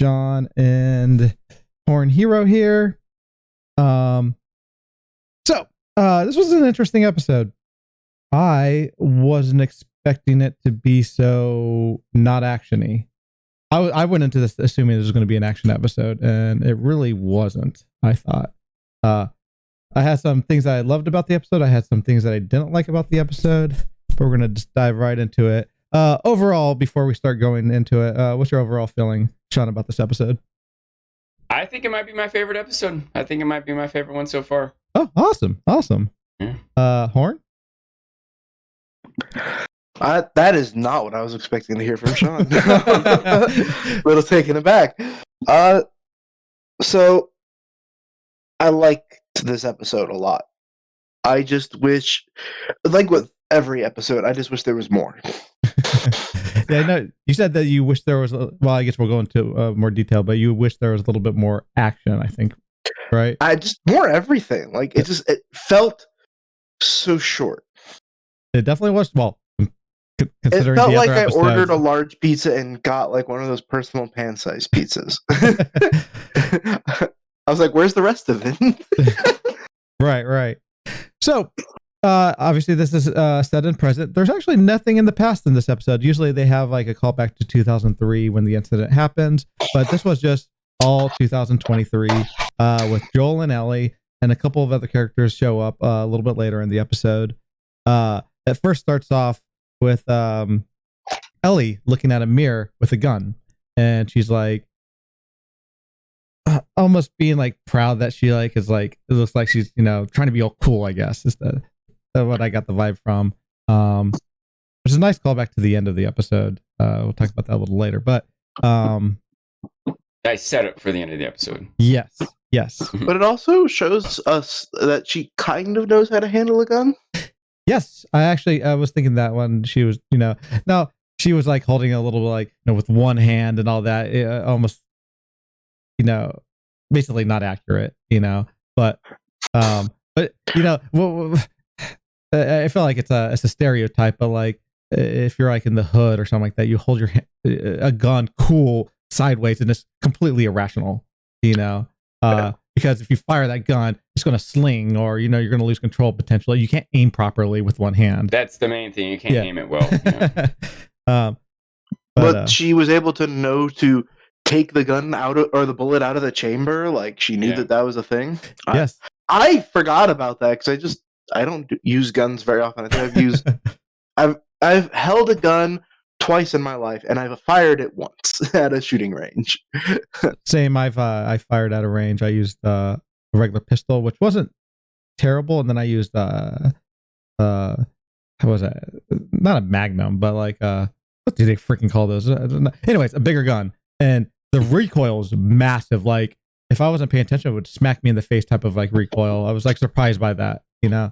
Sean and Horn Hero here. This was an interesting episode. I wasn't expecting it to be so not actiony. I went into this assuming this was going to be an action episode, and it really wasn't. I thought. I had some things that I loved about the episode. I had some things that I didn't like about the episode. But we're going to just dive right into it. Overall, before we start going into it, what's your overall feeling, Sean, about this episode? I think it might be my favorite episode. I think it might be my favorite one so far. Oh, awesome. Yeah. Horn? That is not what I was expecting to hear from Sean. Little taken aback. So I liked this episode a lot. I just wish, like with every episode, I just wish there was more. Yeah, no, you said that you wish there was, well, I guess we'll go into more detail, but you wish there was a little bit more action, I think, right? I just, more everything. Like, it felt so short. It definitely was, well, considering it felt like I episodes, ordered a large pizza and got like one of those personal pan-sized pizzas. I was like, where's the rest of it? Right. So, obviously this is set in present. There's actually nothing in the past in this episode. Usually they have like a callback to 2003 when the incident happens, but this was just all 2023 with Joel and Ellie, and a couple of other characters show up a little bit later in the episode. It first starts off with Ellie looking at a mirror with a gun, and she's like almost being like proud that she like is like, it looks like she's, you know, trying to be all cool, I guess is the what I got the vibe from. Which is a nice callback to the end of the episode. We'll talk about that a little later, but I set it for the end of the episode. Yes. But it also shows us that she kind of knows how to handle a gun. Yes, I was thinking that when she was, you know, now she was like holding a little like, you know, with one hand and all that, almost, you know, basically not accurate, you know, but you know, I feel like it's a stereotype, but like if you're like in the hood or something like that, you hold your a gun cool sideways and it's completely irrational, you know, because if you fire that gun, it's going to sling, or, you know, you're going to lose control potentially. You can't aim properly with one hand. That's the main thing. You can't aim it well. Yeah. But she was able to know to take the gun out of, or the bullet out of the chamber. Like she knew that was a thing. Yes. I forgot about that because I don't use guns very often. I think I've held a gun twice in my life, and I've fired it once at a shooting range. Same. I fired at a range. I used a regular pistol, which wasn't terrible, and then I used how was that? Not a Magnum, but like what do they freaking call those? Anyways, a bigger gun, and the recoil is massive. Like if I wasn't paying attention, it would smack me in the face type of like recoil. I was like surprised by that, you know.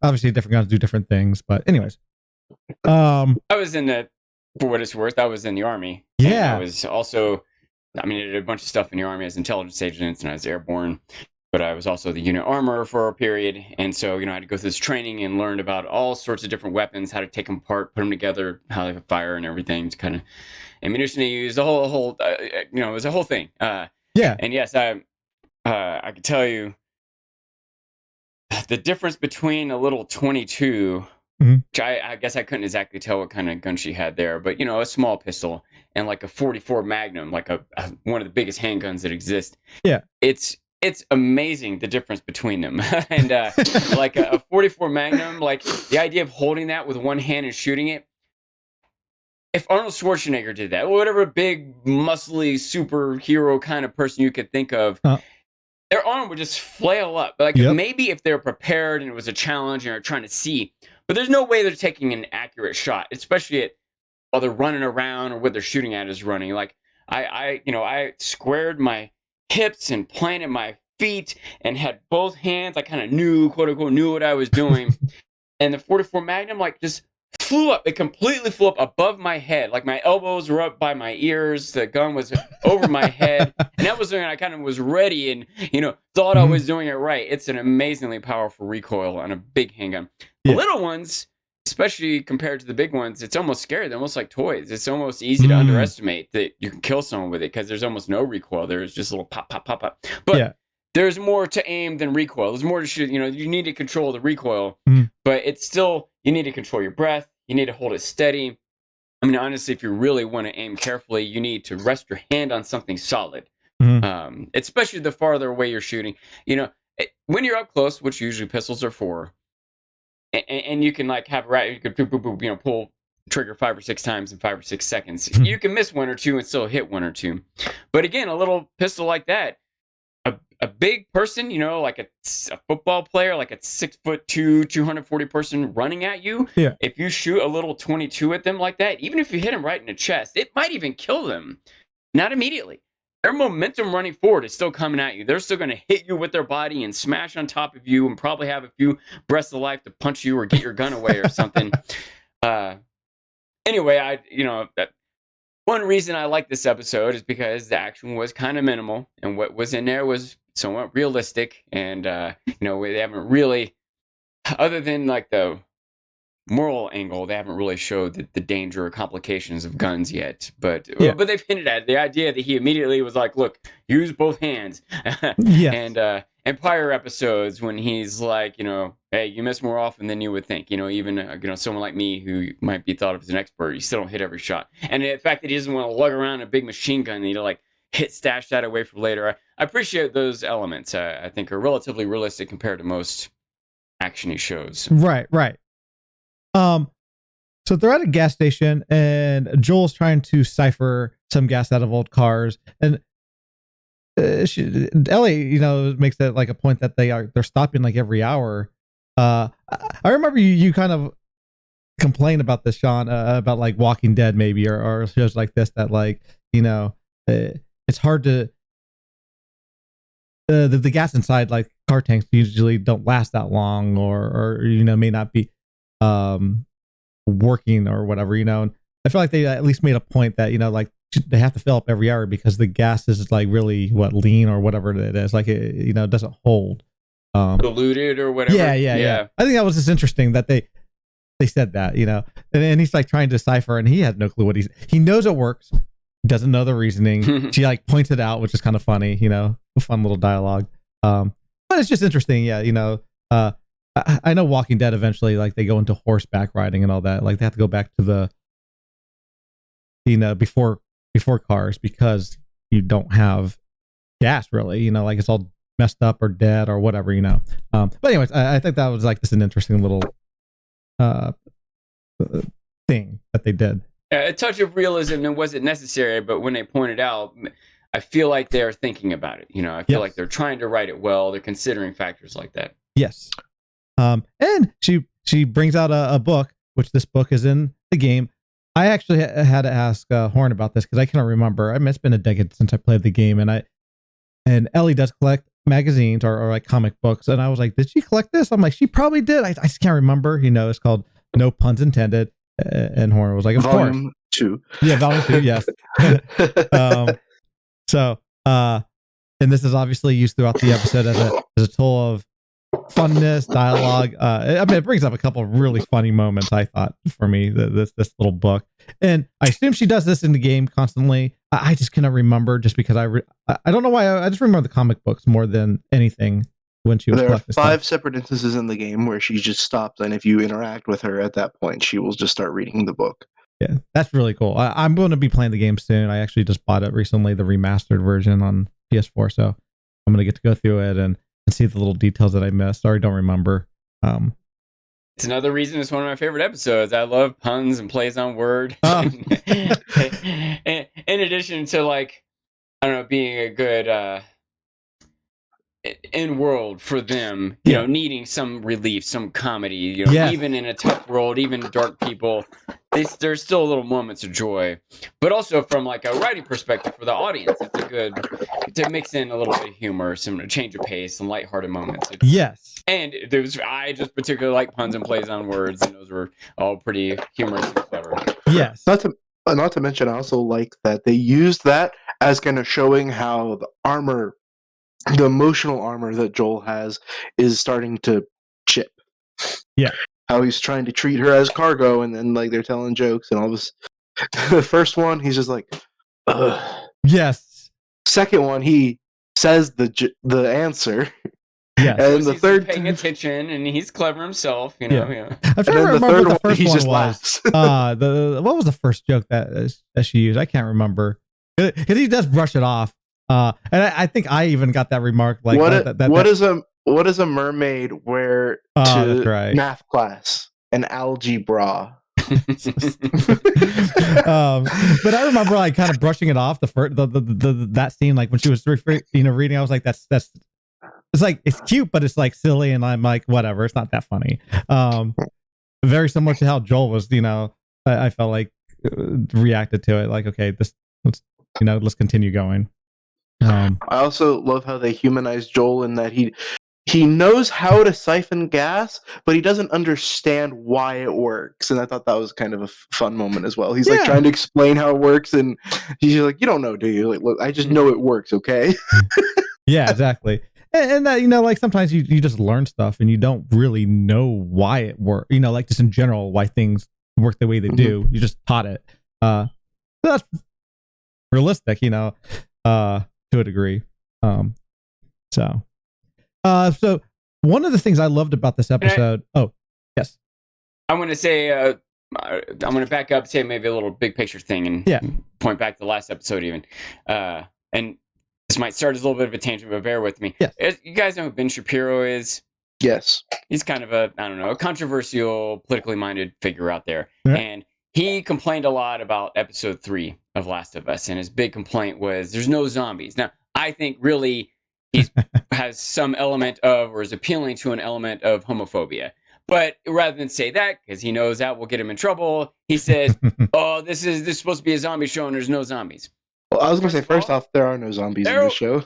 Obviously different guns do different things, but anyways. I was in the, for what it's worth, I was in the Army. Yeah. I was also, I mean, I did a bunch of stuff in the Army as intelligence agents, and I was airborne, but I was also the unit armorer for a period. And so, you know, I had to go through this training and learned about all sorts of different weapons, how to take them apart, put them together, how they could fire and everything, to kind of ammunition to use, the whole you know, it was a whole thing. Yeah. And yes, I could tell you the difference between a little 22, which I guess I couldn't exactly tell what kind of gun she had there, but, you know, a small pistol, and like a 44 Magnum, like a one of the biggest handguns that exist. Yeah. It's amazing the difference between them. And like a 44 Magnum, like the idea of holding that with one hand and shooting it. If Arnold Schwarzenegger did that, or whatever big, muscly, superhero kind of person you could think of, their arm would just flail up. Like maybe if they're prepared and it was a challenge and they're trying to see, but there's no way they're taking an accurate shot, especially while they're running around or what they're shooting at is running. Like I squared my hips and planted my feet and had both hands. I kind of knew, quote unquote, knew what I was doing. And the 44 Magnum, like, just flew up. It completely flew up above my head. Like, my elbows were up by my ears. The gun was over my head. And that was when I kind of was ready and, you know, thought I was doing it right. It's an amazingly powerful recoil on a big handgun. The little ones especially compared to the big ones, it's almost scary. They're almost like toys. It's almost easy to underestimate that you can kill someone with it because there's almost no recoil. There's just a little pop, pop, pop, pop. But there's more to aim than recoil. There's more to shoot. You know, you need to control the recoil, but it's still, you need to control your breath. You need to hold it steady. I mean, honestly, if you really want to aim carefully, you need to rest your hand on something solid, especially the farther away you're shooting. You know, when you're up close, which usually pistols are for, and you can like have you could boop, boop, boop, you know, pull trigger 5 or 6 times in 5 or 6 seconds. You can miss 1 or 2 and still hit 1 or 2. But again, a little pistol like that, a big person, you know, like a football player, like a 6'2", 240 person running at you. Yeah. If you shoot a little 22 at them like that, even if you hit them right in the chest, it might even kill them. Not immediately. Their momentum running forward is still coming at you. They're still going to hit you with their body and smash on top of you and probably have a few breaths of life to punch you or get your gun away or something. Anyway, one reason I like this episode is because the action was kind of minimal and what was in there was somewhat realistic. And, they haven't really, other than like the moral angle, they haven't really showed the danger or complications of guns yet, but they've hinted at the idea that he immediately was like, look, use both hands. And prior episodes when he's like, hey, you miss more often than you would think, even someone like me who might be thought of as an expert, you still don't hit every shot. And the fact that he doesn't want to lug around a big machine gun and like stash that away for later, I appreciate those elements. I think are relatively realistic compared to most actiony shows. Right. So they're at a gas station and Joel's trying to cipher some gas out of old cars, and Ellie, makes that like a point that they're stopping like every hour. I remember you kind of complain about this, Sean, about like Walking Dead maybe or shows like this that like it's hard to the gas inside like car tanks usually don't last that long or may not be working or whatever, and I feel like they at least made a point that like they have to fill up every hour because the gas is like really lean or whatever it is, like it doesn't hold diluted or whatever. Yeah. I think that was just interesting that they said that, and he's like trying to decipher and he has no clue what he knows it works, doesn't know the reasoning. She like points it out, which is kind of funny, a fun little dialogue, but it's just interesting. I know Walking Dead eventually like they go into horseback riding and all that, like they have to go back to the before cars because you don't have gas really, like it's all messed up or dead or whatever, but anyways, I think that was like this an interesting little thing that they did. A touch of realism and wasn't necessary, but when they pointed out, I feel like they're thinking about it. I feel like they're trying to write it well. They're considering factors like that. Yes. And she brings out a book, which this book is in the game. I actually had to ask Horn about this because I can't remember. I mean, it's been a decade since I played the game, and Ellie does collect magazines or like comic books, and I was like, did she collect this? I'm like, she probably did. I just can't remember. It's called No Puns Intended, and Horn was like, of Volume course, 2. Yeah, Volume 2, yes. And this is obviously used throughout the episode as a tool of funness, dialogue. I mean, it brings up a couple of really funny moments, I thought, for me, this little book. And I assume she does this in the game constantly. I just cannot remember just because I don't know why. I just remember the comic books more than anything when she was There are collecting 5 stuff. separate instances in the game where she just stops, and if you interact with her at that point, she will just start reading the book. Yeah, that's really cool. I'm going to be playing the game soon. I actually just bought it recently, the remastered version on PS4. So I'm going to get to go through it and see the little details that I missed or don't remember. It's another reason it's one of my favorite episodes. I love puns and plays on word. In addition to like, I don't know, being a good in world for them, needing some relief, some comedy, even in a tough world, even dark people, there's still little moments of joy. But also from like a writing perspective for the audience, it's a good to mix in a little bit of humor, some change of pace, some lighthearted moments. Yes. And I just particularly like puns and plays on words, and those were all pretty humorous and clever. Yes. Not to mention, I also like that they used that as kind of showing how the armor, the emotional armor that Joel has, is starting to chip. Yeah. how he's trying to treat her as cargo, and then like they're telling jokes and all this. The first one, he's just like, ugh. Yes. Second one, he says the answer. Yes. And So the third paying attention, and he's clever himself, you know. Yeah. I'm trying to remember what the first he one just was. laughs. What was the first joke that she used? I can't remember. Because he does brush it off. And I think I even got that remark. Like, what does a mermaid wear that's to right. math class? An algae bra. But I remember like kind of brushing it off that scene, like when she was reading, I was like, that's it's like it's cute, but it's like silly, and I'm like, whatever, it's not that funny. Very similar to how Joel was, I felt like reacted to it, like, okay, let's continue going. I also love how they humanize Joel in that he knows how to siphon gas, but he doesn't understand why it works. And I thought that was kind of a fun moment as well. He's like trying to explain how it works, and he's like, "You don't know, do you? Like, look, I just know it works, okay?" Yeah, exactly. And that, like sometimes you just learn stuff and you don't really know why it works. Like just in general, why things work the way they do. You just taught it. So that's realistic, to a degree. So one of the things I loved about this episode. Yes. I'm going to say, I'm going to back up, say maybe a little big picture thing, and point back to the last episode even. And this might start as a little bit of a tangent, but bear with me. Yes. You guys know who Ben Shapiro is? Yes. He's kind of a controversial, politically minded figure out there. Yeah. And he complained a lot about episode 3 of Last of Us. And his big complaint was there's no zombies. Now, I think really he has some element of, or is appealing to an element of homophobia. But rather than say that, because he knows that will get him in trouble, he says, "Oh, this is supposed to be a zombie show, and there's no zombies." Well, I was going to say, first off, there are no zombies in this show.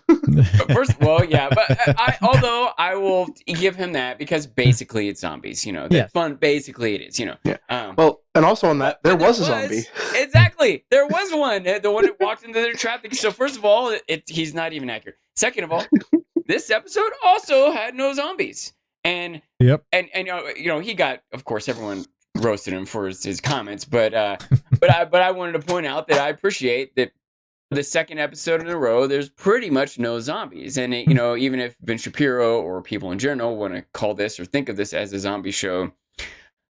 Although I will give him that, because basically it's zombies, fun, basically it is, Yeah. And also on that, there was a zombie. Exactly. There was one. The one that walked into their traffic. So first of all, he's not even accurate. Second of all, this episode also had no zombies. And he got, of course, everyone roasted him for his comments, but I wanted to point out that I appreciate that the second episode in a row, there's pretty much no zombies. And, even if Ben Shapiro or people in general want to call this or think of this as a zombie show,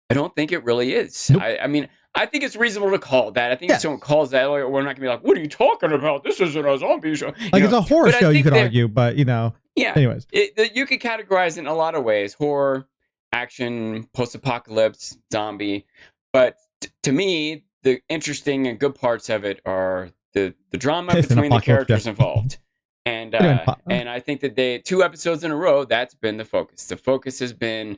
I don't think it really is. Nope. I mean, I think it's reasonable to call it that. I think if someone calls that, we're not going to be like, what are you talking about? This isn't a zombie show. It's a horror show, you could argue, but, Yeah. Anyways. You could categorize it in a lot of ways. Horror, action, post-apocalypse, zombie. But to me, the interesting and good parts of it are the drama between the characters involved. And I think that 2 episodes in a row, that's been the focus. The focus has been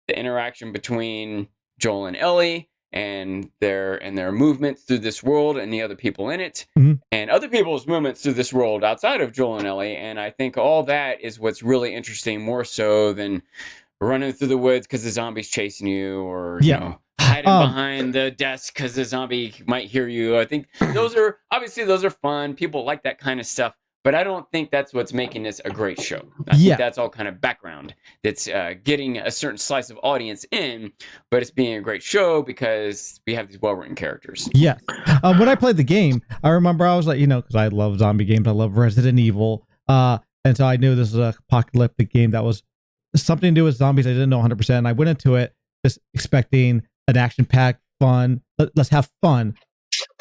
the interaction between Joel and Ellie and their movements through this world and the other people in it, and other people's movements through this world outside of Joel and Ellie. And I think all that is what's really interesting, more so than running through the woods because the zombie's chasing you, or hiding behind the desk because the zombie might hear you. I think those are fun. People like that kind of stuff, but I don't think that's what's making this a great show. I think that's all kind of background that's getting a certain slice of audience in, but it's being a great show because we have these well-written characters. Yeah. When I played the game, I remember I was like, because I love zombie games. I love Resident Evil. And so I knew this was an apocalyptic game that was something to do with zombies. I didn't know 100%. And I went into it just expecting an action-packed fun. Let's have fun.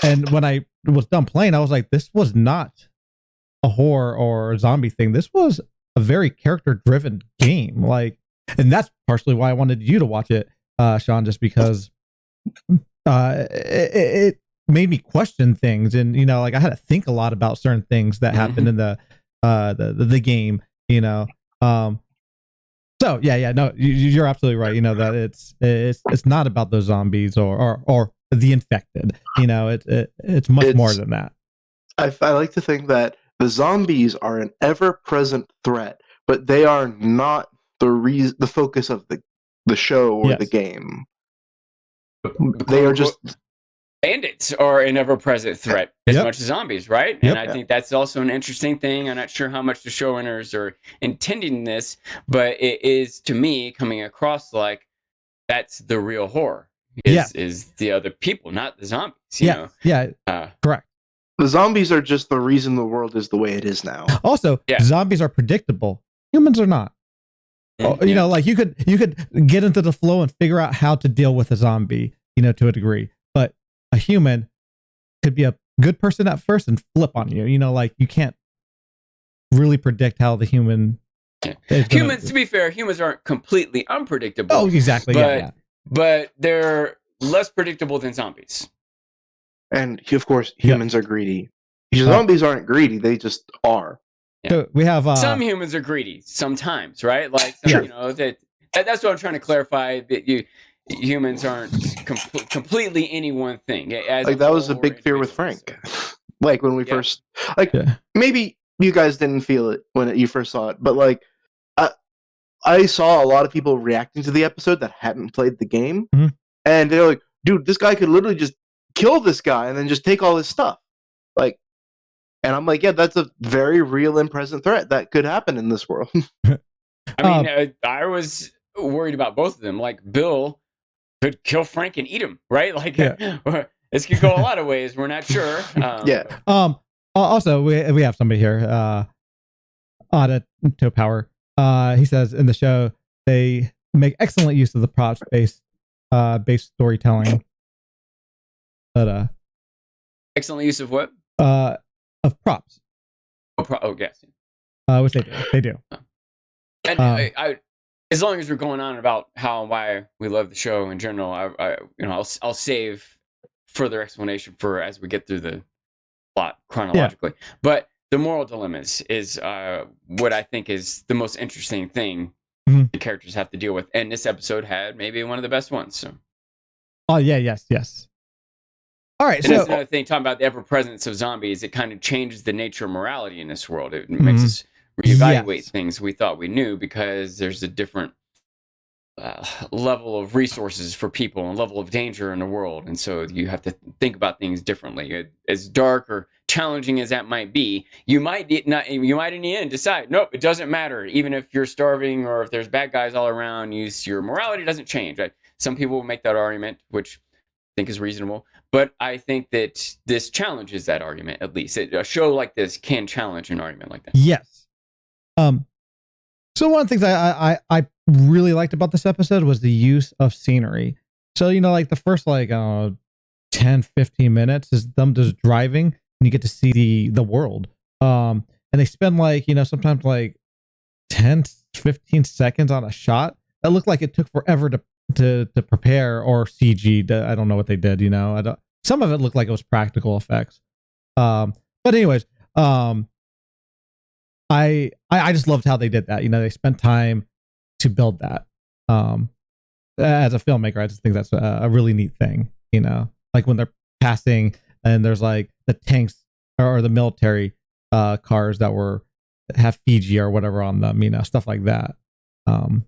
And when I was done playing, I was like, this was not a horror or a zombie thing. This was a very character-driven game. And that's partially why I wanted you to watch it, Sean, just because it made me question things. And, I had to think a lot about certain things that happened in the game, So no, you're absolutely right. That it's not about those zombies or the infected. It's much more than that. I like to think that the zombies are an ever-present threat, but they are not the focus of the show or the game. They are just bandits are an ever-present threat as much as zombies, right? And I think that's also an interesting thing. I'm not sure how much the showrunners are intending this, but it is, to me, coming across like that's the real horror. Yeah. Is the other people, not the zombies. You know? Yeah, correct. The zombies are just the reason the world is the way it is now. Also, zombies are predictable. Humans are not. You know, like you could get into the flow and figure out how to deal with a zombie, you know, to a degree. But a human could be a good person at first and flip on you. You know, like you can't really predict how the human. Humans, to be fair, humans aren't completely unpredictable. Oh, exactly. But they're less predictable than zombies. And of course, humans are greedy. Zombies aren't greedy; they just are. Yeah. So we have some humans are greedy sometimes, right? Like you know that's what I'm trying to clarify. That humans aren't completely any one thing. Like that was a big fear with Frank. Like when we first, maybe you guys didn't feel it when you first saw it, but like I saw a lot of people reacting to the episode that hadn't played the game, and they're like, "Dude, this guy could literally just kill this guy and then just take all his stuff." Like, and I'm like, yeah, that's a very real and present threat that could happen in this world. I mean, I was worried about both of them. Like, Bill could kill Frank and eat him, right? Like, this could go a lot of ways. We're not sure. Also, we have somebody here, Auto Power. He says in the show they make excellent use of the props based storytelling. But excellent use of what? Of props. Yes. Which they do. And I as long as we're going on about how and why we love the show in general, I'll save further explanation for as we get through the plot chronologically. Yeah. But the moral dilemmas is what I think is the most interesting thing the characters have to deal with, and this episode had maybe one of the best ones. So. Oh yeah, yes. All right, and that's another thing, talking about the ever-presence of zombies, it kind of changes the nature of morality in this world. It makes us reevaluate things we thought we knew because there's a different level of resources for people and level of danger in the world. And so you have to think about things differently. As dark or challenging as that might be, you might in the end decide, nope, it doesn't matter. Even if you're starving or if there's bad guys all around, your morality doesn't change. Right? Some people will make that argument, which I think is reasonable. But I think that this challenges that argument, at least. A show like this can challenge an argument like that. Yes. So one of the things I really liked about this episode was the use of scenery. So, you know, like the first 10, 15 minutes is them just driving and you get to see the world. And they spend sometimes 10, 15 seconds on a shot that looked like it took forever to prepare, or CG. I don't know what they did, some of it looked like it was practical effects. But anyways, I just loved how they did that. They spent time to build that. As a filmmaker, I just think that's a really neat thing. Like when they're passing and there's the tanks or the military cars that have Fiji or whatever on them, stuff like that. And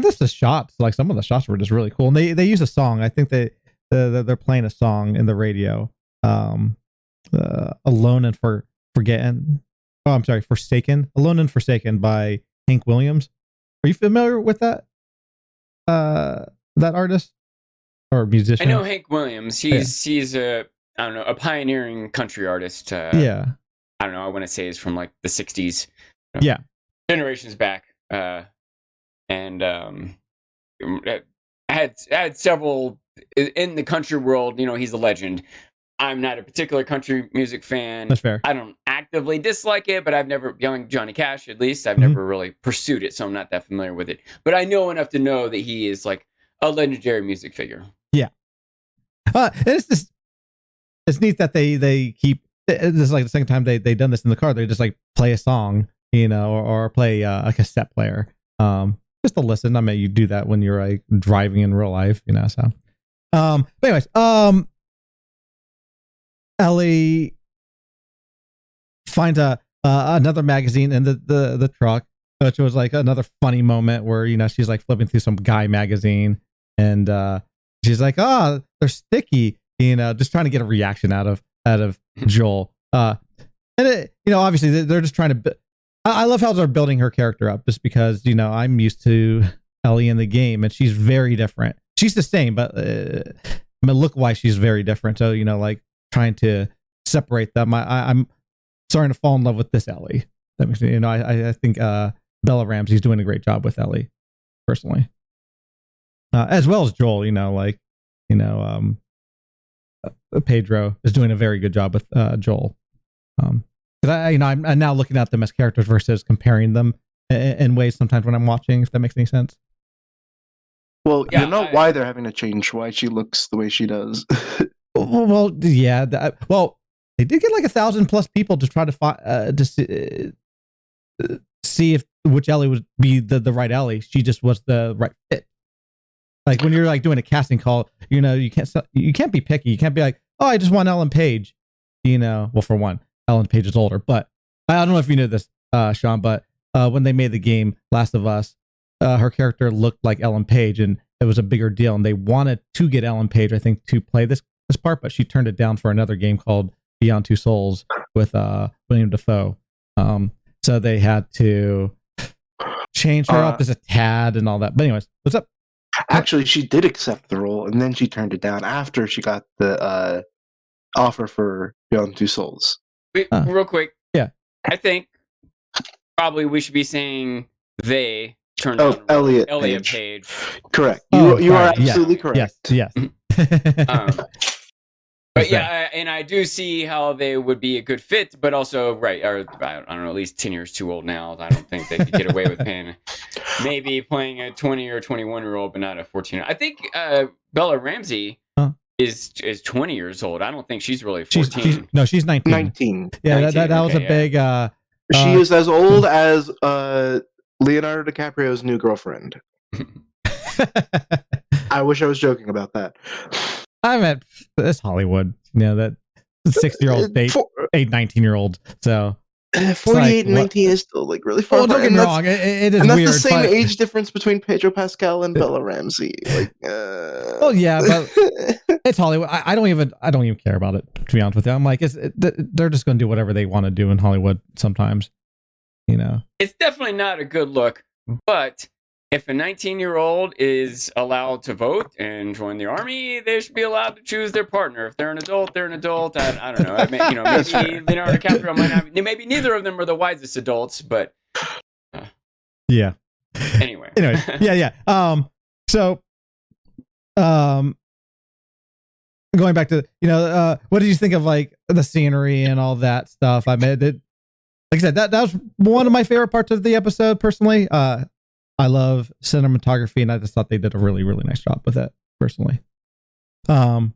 this is shots, some of the shots were just really cool. And they use a song. I think they're playing a song in the radio. Alone and Forgotten. Oh, I'm sorry, Forsaken. Alone and Forsaken by Hank Williams. Are you familiar with that? That artist or musician? I know Hank Williams. He's a pioneering country artist. I don't know. I want to say he's from the 60s. Generations back. And I had several in the country world. He's a legend. I'm not a particular country music fan. That's fair. I don't actively dislike it, but I've never, young Johnny Cash at least, I've never really pursued it, so I'm not that familiar with it. But I know enough to know that he is a legendary music figure. Yeah. And it's neat that they keep, this is the second time they've done this in the car. They just play a song, or play a cassette player. Just to listen. I mean, you do that when you're driving in real life, so. But anyways, Ellie finds another magazine in the truck, which was another funny moment where she's flipping through some guy magazine and she's they're sticky, just trying to get a reaction out of Joel. And it, obviously they're just trying to. I love how they're building her character up, just because I'm used to Ellie in the game, and she's very different. She's the same, but look why she's very different. So like trying to separate them. I'm starting to fall in love with this Ellie. That makes me, I think Bella Ramsey's doing a great job with Ellie, personally, as well as Joel. Pedro is doing a very good job with Joel. Because I'm now looking at them as characters versus comparing them in ways sometimes when I'm watching, if that makes any sense. Well, why they're having to change why she looks the way she does. Well, yeah. They did get like 1,000+ people to try to see if which Ellie would be the right Ellie. She just was the right fit. Like when you're like doing a casting call, you can't be picky. You can't be like, oh, I just want Ellen Page. Well, for one, Ellen Page is older, but I don't know if you knew this, Sean, but when they made the game Last of Us, her character looked like Ellen Page, and it was a bigger deal. And they wanted to get Ellen Page, I think, to play this part, but she turned it down for another game called Beyond Two Souls with William Dafoe. So they had to change her up as a tad and all that. But anyways, what's up? Actually, she did accept the role, and then she turned it down after she got the offer for Beyond Two Souls. Wait, real quick. Yeah. I think probably we should be saying they turned down Elliot Page. Correct. You are absolutely correct. Yes. But yeah, and I do see how they would be a good fit, but also, right, or I don't know, at least 10 years too old now. I don't think they could get away with maybe playing a 20 or 21-year-old, but not a 14. I think Bella Ramsey is 20 years old. I don't think she's really 14. She's 19. 19. Yeah, 19, that was a big... she is as old as Leonardo DiCaprio's new girlfriend. I wish I was joking about that. I meant this Hollywood, that 6-year-old date 19-year-old. So 48 and 19 is still like really far. Oh, don't get me wrong. It is and that's weird. The same age difference between Pedro Pascal and Bella Ramsey. Like, well, yeah, but it's Hollywood. I don't even care about it, to be honest with you. I'm like, they're just going to do whatever they want to do in Hollywood sometimes. It's definitely not a good look, but if a 19-year-old is allowed to vote and join the army, they should be allowed to choose their partner. If they're an adult, they're an adult. I don't know. Maybe Leonardo DiCaprio might not. Maybe neither of them are the wisest adults, but yeah. Anyway, yeah. So, going back to what did you think of like the scenery and all that stuff? I mean, like I said, that was one of my favorite parts of the episode, personally. I love cinematography, and I just thought they did a really, really nice job with it, personally. Overall,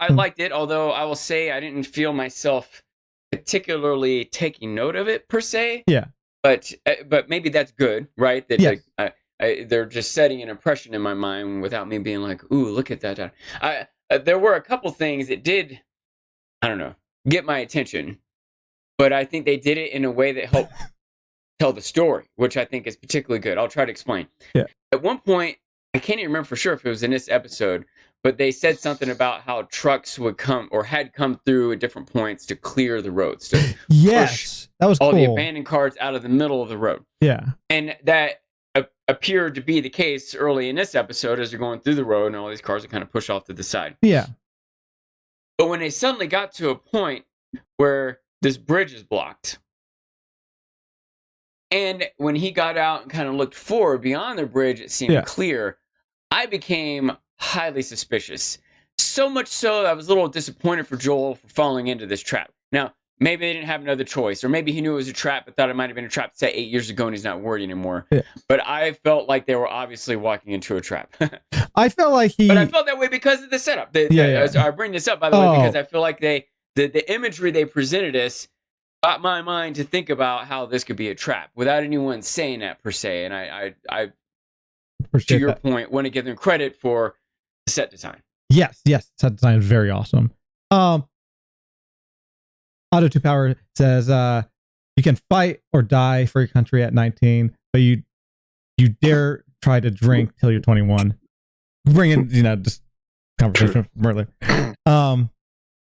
I liked it, although I will say I didn't feel myself particularly taking note of it, per se. Yeah. But maybe that's good, right? That yes. They're just setting an impression in my mind without me being like, ooh, look at that. There were a couple things that did, I don't know, get my attention. But I think they did it in a way that helped tell the story, which I think is particularly good. I'll try to explain. Yeah. At one point, I can't even remember for sure if it was in this episode, but they said something about how trucks would come or had come through at different points to clear the roads. To yes, that was all cool. the abandoned cars out of the middle of the road. Yeah. And that appeared to be the case early in this episode as they're going through the road and all these cars are kind of pushed off to the side. Yeah. But when they suddenly got to a point where this bridge is blocked, and when he got out and kind of looked forward beyond the bridge, it seemed clear. I became highly suspicious. So much so that I was a little disappointed for Joel for falling into this trap. Now, maybe they didn't have another choice, or maybe he knew it was a trap but thought it might have been a trap set 8 years ago and he's not worried anymore. Yeah. But I felt like they were obviously walking into a trap. I felt like But I felt that way because of the setup. I bring this up, by the way, because I feel like the imagery they presented us got my mind to think about how this could be a trap without anyone saying that per se. And I to your point, want to give them credit for the set design. Yes, set design is very awesome. Auto 2 Power says you can fight or die for your country at 19, but you dare try to drink till you're 21. Bring in just conversation from earlier.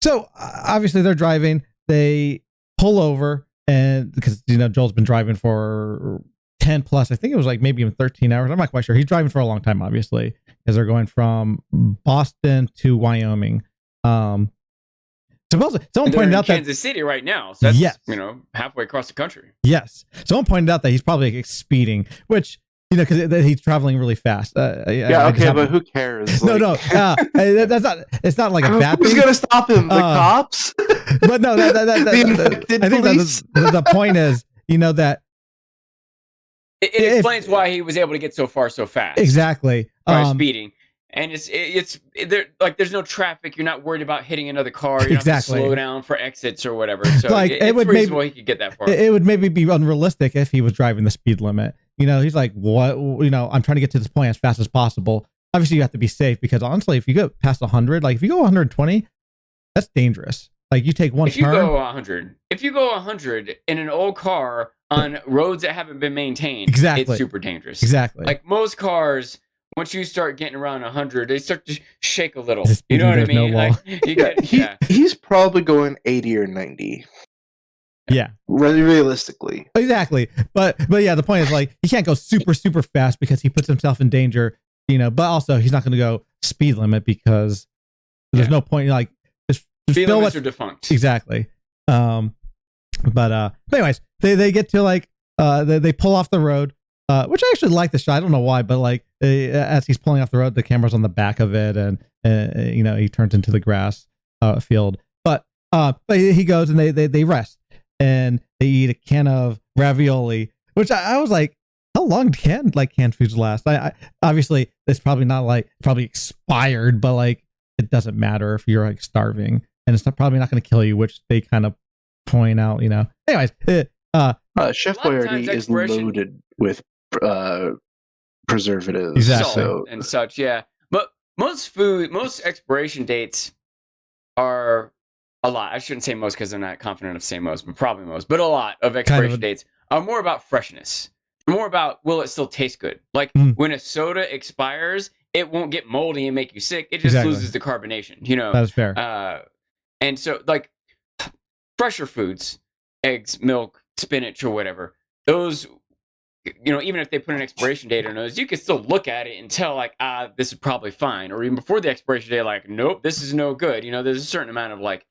So obviously they're driving. They pull over, and because Joel's been driving for 10 plus. I think it was like maybe even 13 hours. I'm not quite sure. He's driving for a long time, obviously, because they're going from Boston to Wyoming. Someone pointed out that Kansas City right now. So that's, yes, halfway across the country. Yes. Someone pointed out that he's probably like speeding, which, because he's traveling really fast. But who cares? No. It's not like a bad thing. Who's going to stop him? The cops? But no, I think the point is, that it explains why he was able to get so far so fast. Exactly. By speeding. And it's there, like there's no traffic. You're not worried about hitting another car. You don't have to slow down for exits or whatever. So like it's reasonable he could get that far. It would maybe be unrealistic if he was driving the speed limit. He's like, what? I'm trying to get to this point as fast as possible. Obviously, you have to be safe because honestly, if you go past 100, like if you go 120, that's dangerous. Like you take one turn. If you go 100 in an old car on roads that haven't been maintained, it's super dangerous. Exactly. Like most cars, once you start getting around 100, they start to shake a little. You know what I mean? No he's probably going 80 or 90. Yeah. Realistically. Exactly. But yeah, the point is like he can't go super, super fast because he puts himself in danger, but also he's not going to go speed limit because there's no point. Like speed limits are defunct. Exactly. But anyways, they get to like they pull off the road. Which I actually like the shot. I don't know why, but like as he's pulling off the road, the camera's on the back of it, and he turns into the grass field. But he goes and they rest and they eat a can of ravioli, which I was like, how long can canned foods last? I obviously it's probably not probably expired, but like it doesn't matter if you're like starving, and it's probably not going to kill you, which they kind of point out. Anyways, Chef Boyardee is loaded with preservatives, exactly, and such. Yeah, but most expiration dates are a lot. I shouldn't say most because I'm not confident of saying most, but probably most. But a lot of expiration dates are more about freshness, more about will it still taste good. Like when a soda expires, it won't get moldy and make you sick. It just loses the carbonation. That's fair. And so like fresher foods, eggs, milk, spinach, or whatever, those. Even if they put an expiration date on those, you can still look at it and tell, like, this is probably fine. Or even before the expiration date, like, nope, this is no good. There's a certain amount of, like,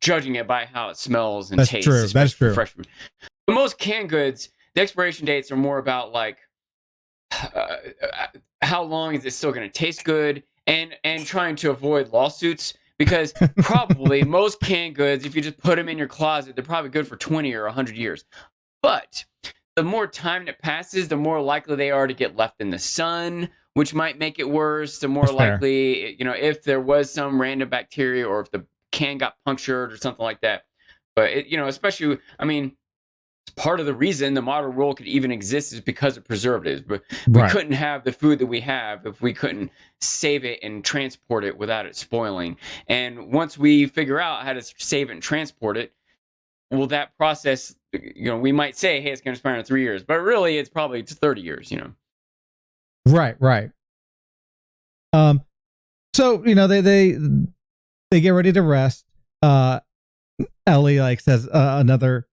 judging it by how it smells and tastes. True. That's true. Fresh food. But most canned goods, the expiration dates are more about, like, how long is it still going to taste good and trying to avoid lawsuits. Because probably most canned goods, if you just put them in your closet, they're probably good for 20 or 100 years. But the more time that passes, the more likely they are to get left in the sun, which might make it worse. The more likely, if there was some random bacteria or if the can got punctured or something like that. But, especially, part of the reason the modern world could even exist is because of preservatives. But we couldn't have the food that we have if we couldn't save it and transport it without it spoiling. And once we figure out how to save it and transport it, well, that process, we might say, hey, it's going to expire in 3 years, but really it's probably 30 years, Right. So, they get ready to rest. Ellie says another,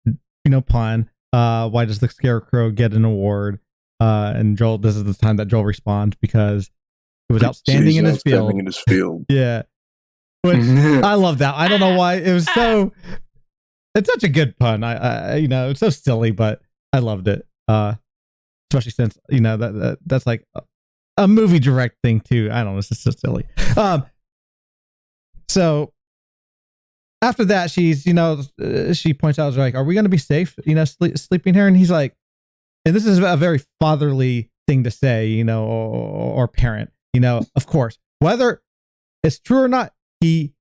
pun. Why does the Scarecrow get an award? And Joel, this is the time that Joel responds because it was outstanding in his field. Yeah. Which I love that. I don't know why it was so. It's such a good pun. I it's so silly, but I loved it. Especially since that's like a movie direct thing too. I don't know. It's just so silly. So after that, she's she points out, like, "Are we going to be safe? Sleeping here?" And he's like, and this is a very fatherly thing to say, or parent. Of course, whether it's true or not, he.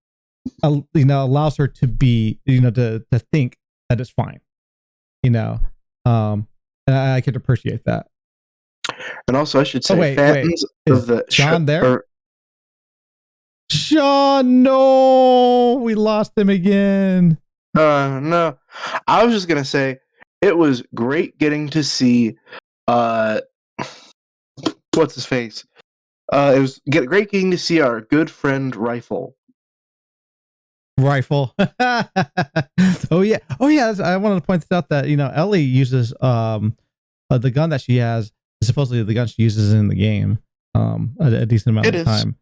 Allows her to be, to think that it's fine, and I could appreciate that. And also, I should say, wait. Is Sean there? Sean, no, we lost him again. No, I was just gonna say it was great getting to see, what's his face? It was great getting to see our good friend Rifle. Oh yeah. I wanted to point this out that Ellie uses the gun that she has is supposedly the gun she uses in the game a decent amount of time.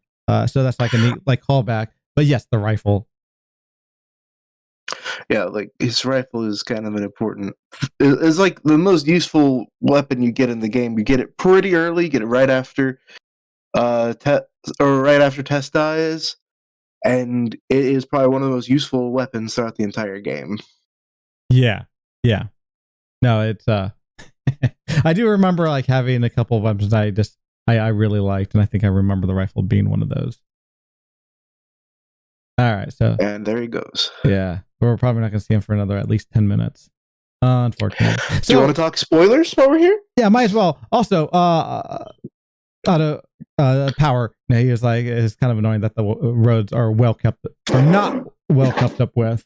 So that's like a neat like callback. But yes, the rifle. Yeah, like his rifle is kind of an important. It's like the most useful weapon you get in the game. You get it pretty early. Get it right after, right after Test dies, and it is probably one of the most useful weapons throughout the entire game. Yeah. No, it's I do remember like having a couple of weapons I really liked, and I think I remember the rifle being one of those. All right, so and there he goes. Yeah, we're probably not going to see him for another at least 10 minutes. Unfortunately. Do you want to talk spoilers while we're here? Yeah, might as well. Also, out of power, he was like, it's kind of annoying that the roads are not well kept up with.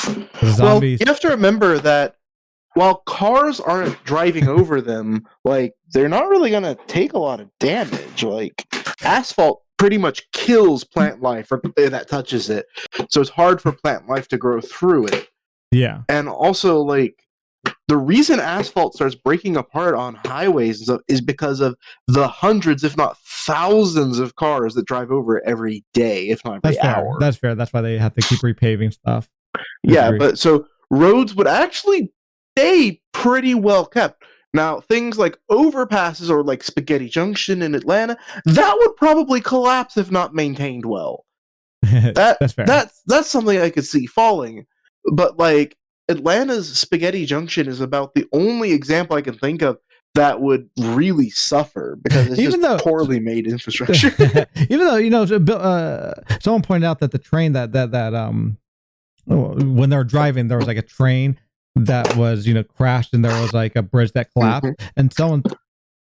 Zombies. Well, you have to remember that while cars aren't driving over them, like they're not really going to take a lot of damage. Like asphalt pretty much kills plant life that touches it, so it's hard for plant life to grow through it. Yeah, and also like the reason asphalt starts breaking apart on highways and stuff is because of the hundreds, if not thousands, of cars that drive over it every day, if not every hour. That's fair. That's why they have to keep repaving stuff. Yeah, but so roads would actually stay pretty well kept. Now, things like overpasses or like Spaghetti Junction in Atlanta, that would probably collapse if not maintained well. That's fair. That's something I could see falling. But like Atlanta's Spaghetti Junction is about the only example I can think of that would really suffer because it's poorly made infrastructure. Even though someone pointed out that the train that when they were driving, there was like a train that was crashed and there was like a bridge that collapsed, and someone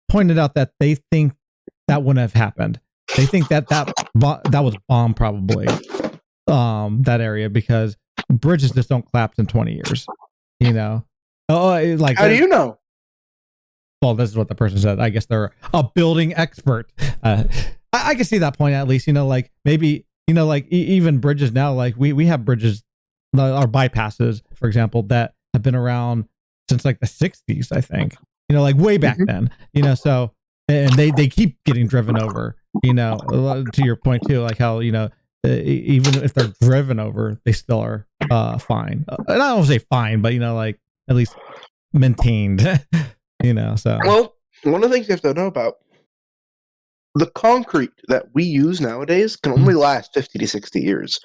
pointed out that they think that wouldn't have happened. They think that was bombed probably, that area, because bridges just don't collapse in 20 years. Like how do you know? Well, this is what the person said. I guess they're a building expert. I can see that point at least. Like maybe like even bridges now. Like we have bridges, our bypasses, for example, that have been around since like the 60s, I think. Like way back then. So and they keep getting driven over. To your point too, like how even if they're driven over, they still are fine. And I don't say fine, but like at least maintained. So well, one of the things you have to know about the concrete that we use nowadays can only last 50 to 60 years.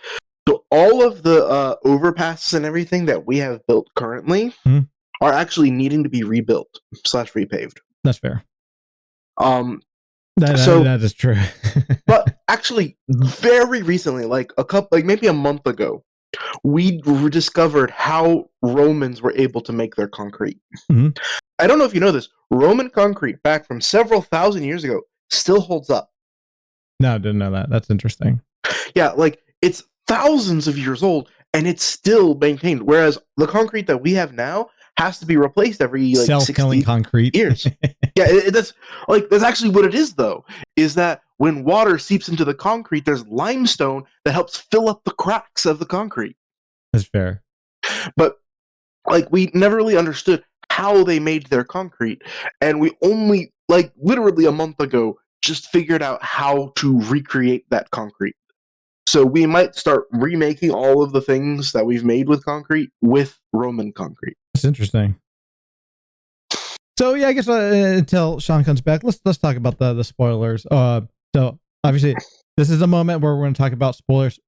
So all of the overpasses and everything that we have built currently are actually needing to be rebuilt / repaved. That's fair. So that is true. but actually, very recently, like maybe a month ago, we discovered how Romans were able to make their concrete. I don't know if you know this. Roman concrete back from several thousand years ago still holds up. No, I didn't know that. That's interesting. Yeah, like it's thousands of years old and it's still maintained. Whereas the concrete that we have now has to be replaced every like self-killing 60 concrete years. Yeah, that's actually what it is though. Is that when water seeps into the concrete, there's limestone that helps fill up the cracks of the concrete. That's fair. But like we never really understood how they made their concrete, and we only like literally a month ago just figured out how to recreate that concrete. So we might start remaking all of the things that we've made with concrete with Roman concrete. That's interesting. So yeah, I guess until Sean comes back, let's talk about the spoilers. So obviously this is a moment where we're going to talk about spoilers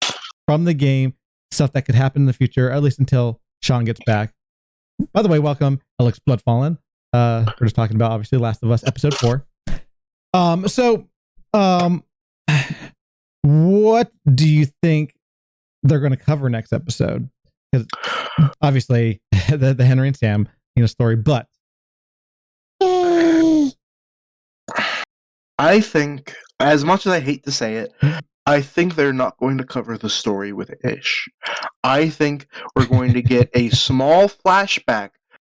from the game, stuff that could happen in the future, at least until Sean gets back. By the way, welcome, Alex Bloodfallen. We're just talking about obviously Last of Us episode 4. What do you think they're going to cover next episode? Because obviously the Henry and Sam story, but I think, as much as I hate to say it, I think they're not going to cover the story with Ish. I think we're going to get a small flashback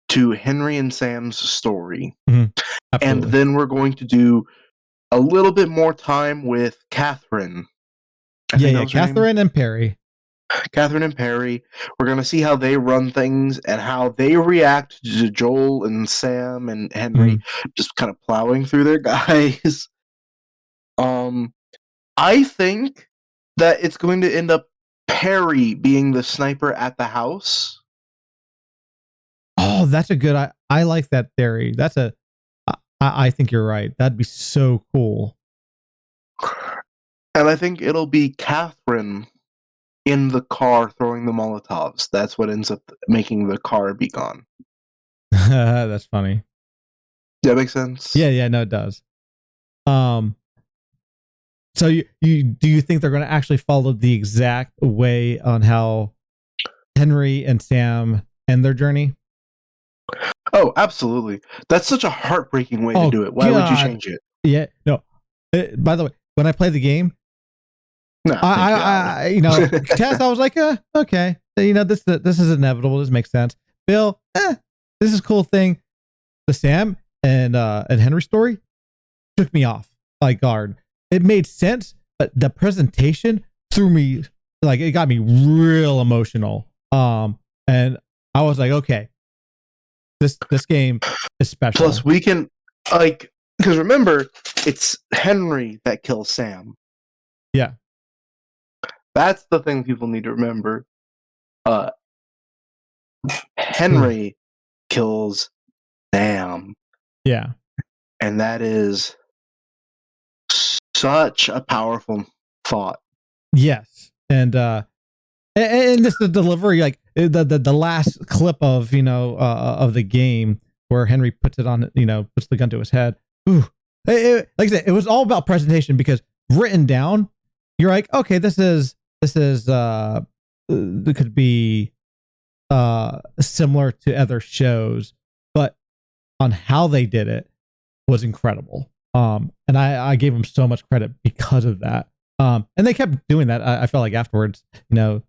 to Henry and Sam's story. And then we're going to do a little bit more time with Catherine. Yeah, Catherine and Perry. Catherine and Perry. We're gonna see how they run things and how they react to Joel and Sam and Henry just kind of plowing through their guys. I think that it's going to end up Perry being the sniper at the house. Oh, that's a good. I like that theory. That's a. I think you're right. That'd be so cool. And I think it'll be Catherine in the car throwing the Molotovs. That's what ends up making the car be gone. That's funny. Does that make sense? Yeah, no, it does. So you do you think they're going to actually follow the exact way on how Henry and Sam end their journey? Oh, absolutely. That's such a heartbreaking way to do it. Why would you change it? Yeah, no. By the way, when I played the game, No, I Tess, I was like, okay, this is inevitable. This makes sense. Bill, this is a cool thing. The Sam and Henry story took me off like guard. It made sense, but the presentation threw me, like, it got me real emotional. And I was like, okay, this game is special. Plus, we can, because remember, it's Henry that kills Sam. Yeah. That's the thing people need to remember. Henry kills Sam. Yeah. And that is such a powerful thought. Yes. And this the delivery, like the last clip of of the game where Henry puts it on, puts the gun to his head. Ooh. Like I said, it was all about presentation, because written down, you're like, okay, this is it could be similar to other shows, but on how they did it was incredible. And I gave them so much credit because of that. And they kept doing that. I felt like afterwards,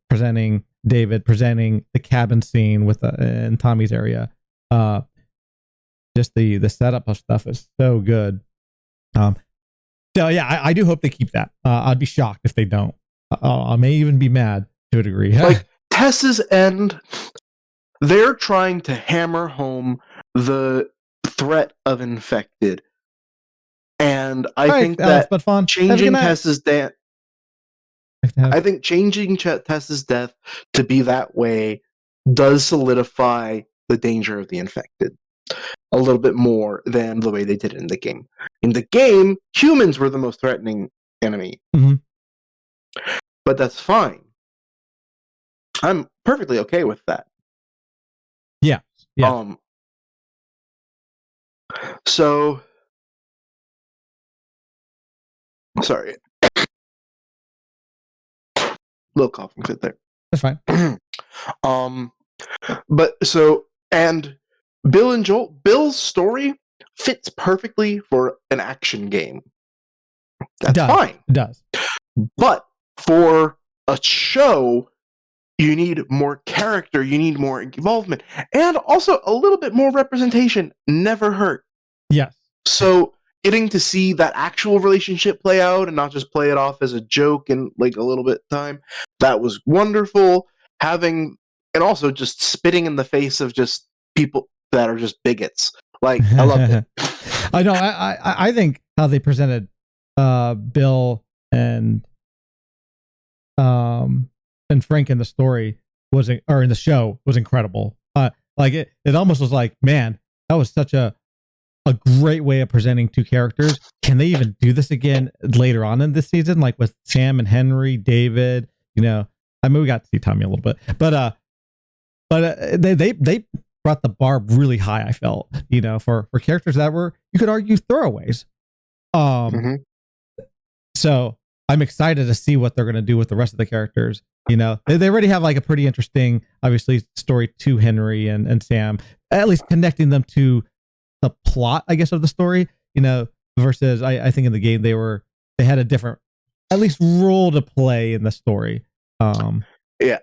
presenting David, presenting the cabin scene in Tommy's area. Just the setup of stuff is so good. So yeah, I do hope they keep that. I'd be shocked if they don't. I may even be mad to a degree. Like Tess's end, they're trying to hammer home the threat of infected. And I think that changing Tess's death, Tess's death to be that way does solidify the danger of the infected a little bit more than the way they did it in the game. In the game, humans were the most threatening enemy. Mm-hmm. But that's fine. I'm perfectly okay with that. Yeah. So, sorry. Little coughing fit there. That's fine. But so, and Bill's story fits perfectly for an action game. That's fine. It does. But for a show, you need more character, you need more involvement, and also a little bit more representation never hurt. Yes. So getting to see that actual relationship play out and not just play it off as a joke in like a little bit of time, that was wonderful. And also just spitting in the face of just people that are just bigots. Like, I loved it. I know. I think how they presented Bill and Frank in the story in the show was incredible. Like it almost was like, man, that was such a great way of presenting two characters. Can they even do this again later on in this season, like with Sam and Henry, David? I mean, we got to see Tommy a little bit, but they brought the bar really high. I felt, for characters that were, you could argue, throwaways. So I'm excited to see what they're going to do with the rest of the characters. They already have like a pretty interesting, obviously, story to Henry and Sam, at least connecting them to the plot, I guess, of the story, versus I think in the game they had a different, at least, role to play in the story. Yeah.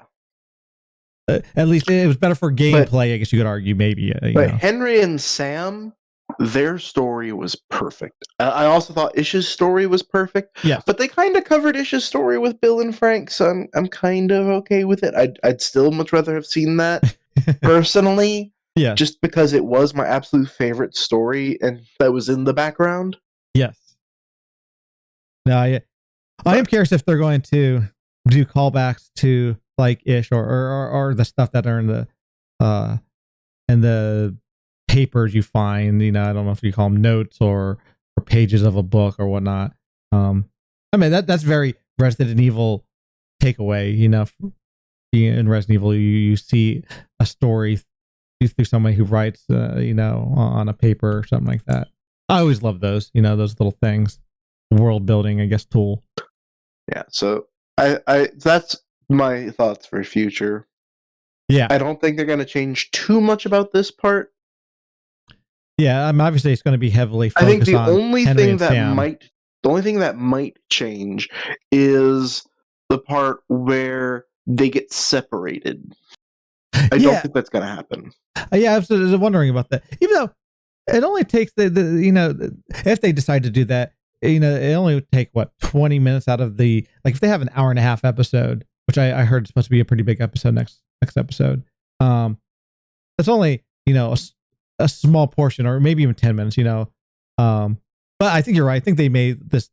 At least it was better for gameplay, I guess you could argue, maybe. But Henry and Sam their story was perfect. I also thought Ish's story was perfect. Yes. But they kind of covered Ish's story with Bill and Frank, so I'm kind of okay with it. I'd still much rather have seen that personally, Yeah. just because it was my absolute favorite story and that was in the background. Yes. No, I am curious if they're going to do callbacks to like Ish or the stuff that are in the papers you find. You know, I don't know if you call them notes or pages of a book or whatnot. I mean that's very Resident Evil takeaway. You know, in Resident Evil, you see a story through somebody who writes, you know, on a paper or something like that. I always love those. You know, those little things. World building, I guess, tool. Yeah, so I that's my thoughts for future. Yeah, I don't think they're going to change too much about this part. yeah. Obviously, it's going to be heavily I think focused the on only Henry thing and that Sam. might change is the part where they get separated. I don't think that's going to happen. Yeah, I was wondering about that. Even though it only takes the you know, if they decide to do that, you know, it only would take what 20 minutes out of the, like if they have an hour and a half episode, which I heard is supposed to be a pretty big episode next episode. That's only, you know, a small portion or maybe even 10 minutes, you know. But I think you're right. I think they made this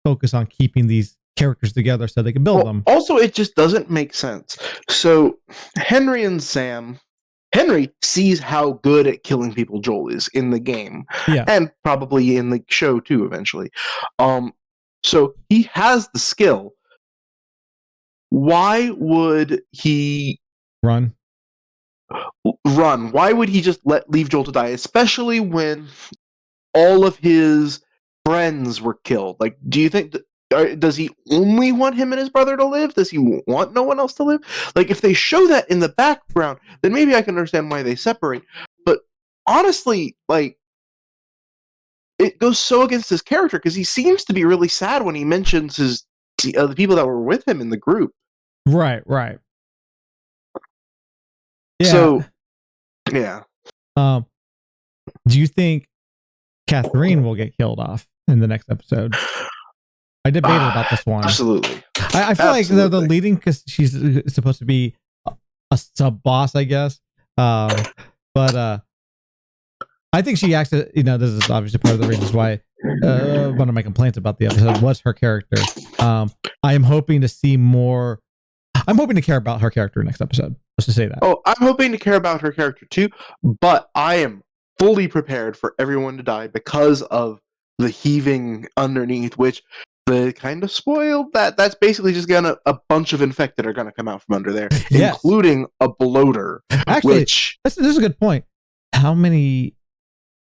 focus on keeping these characters together so they can build them. Also, it just doesn't make sense. So Henry and Sam, Henry sees how good at killing people Joel is in the game, Yeah, and probably in the show too eventually. So he has the skill. Why would he run? Why would he just leave Joel to die, especially when all of his friends were killed? Like, do you think does he only want him and his brother to live? Does he want no one else to live? Like, if they show that in the background, then maybe I can understand why they separate. But honestly, like, it goes so against his character because he seems to be really sad when he mentions the people that were with him in the group. Right. Yeah. So, yeah. Do you think Catherine will get killed off in the next episode? I debated about this one. Absolutely. I feel like they're the leading because she's supposed to be a sub boss, I guess. But I think she acts. You know, this is obviously part of the reasons why one of my complaints about the episode was her character. I am hoping to see more. I'm hoping to care about her character next episode. Let's just say that. Oh, I'm hoping to care about her character too, but I am fully prepared for everyone to die because of the heaving underneath, which they kind of spoiled that. That's basically just a bunch of infected are gonna come out from under there, yes. Including a bloater. Actually, this is a good point. How many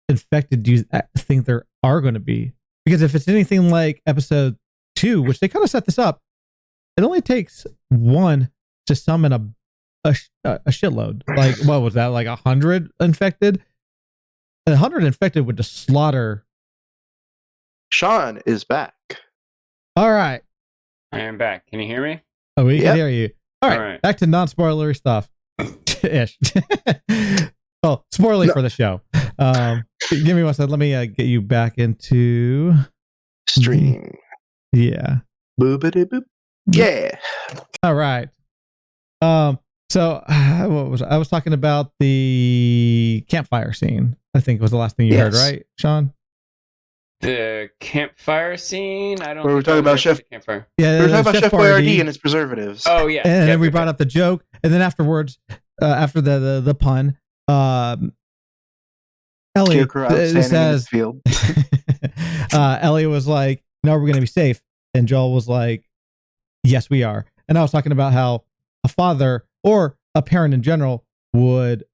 infected do you think there are going to be? Because if it's anything like episode 2, which they kind of set this up, it only takes one to summon a shitload. Like, what was that? Like 100 infected? 100 infected would just slaughter. Sean is back. All right. I am back. Can you hear me? Oh, we can hear you. All right. Back to non-spoilery stuff. Ish. Oh, spoilery for the show. Give me one second. Let me get you back into stream. Yeah. Boopity boop. Yeah. All right. So what I was talking about the campfire scene. I think was the last thing you heard, right, Sean? The campfire scene. I don't. Where we're talking about Chef Campfire. Yeah, we were talking about Chef Boyardee and his preservatives. Oh yeah. And then we brought up the joke, and then afterwards, after the pun, Ellie says, Ellie was like, "No, we're gonna be safe," and Joel was like, "Yes, we are." And I was talking about how a father or a parent in general would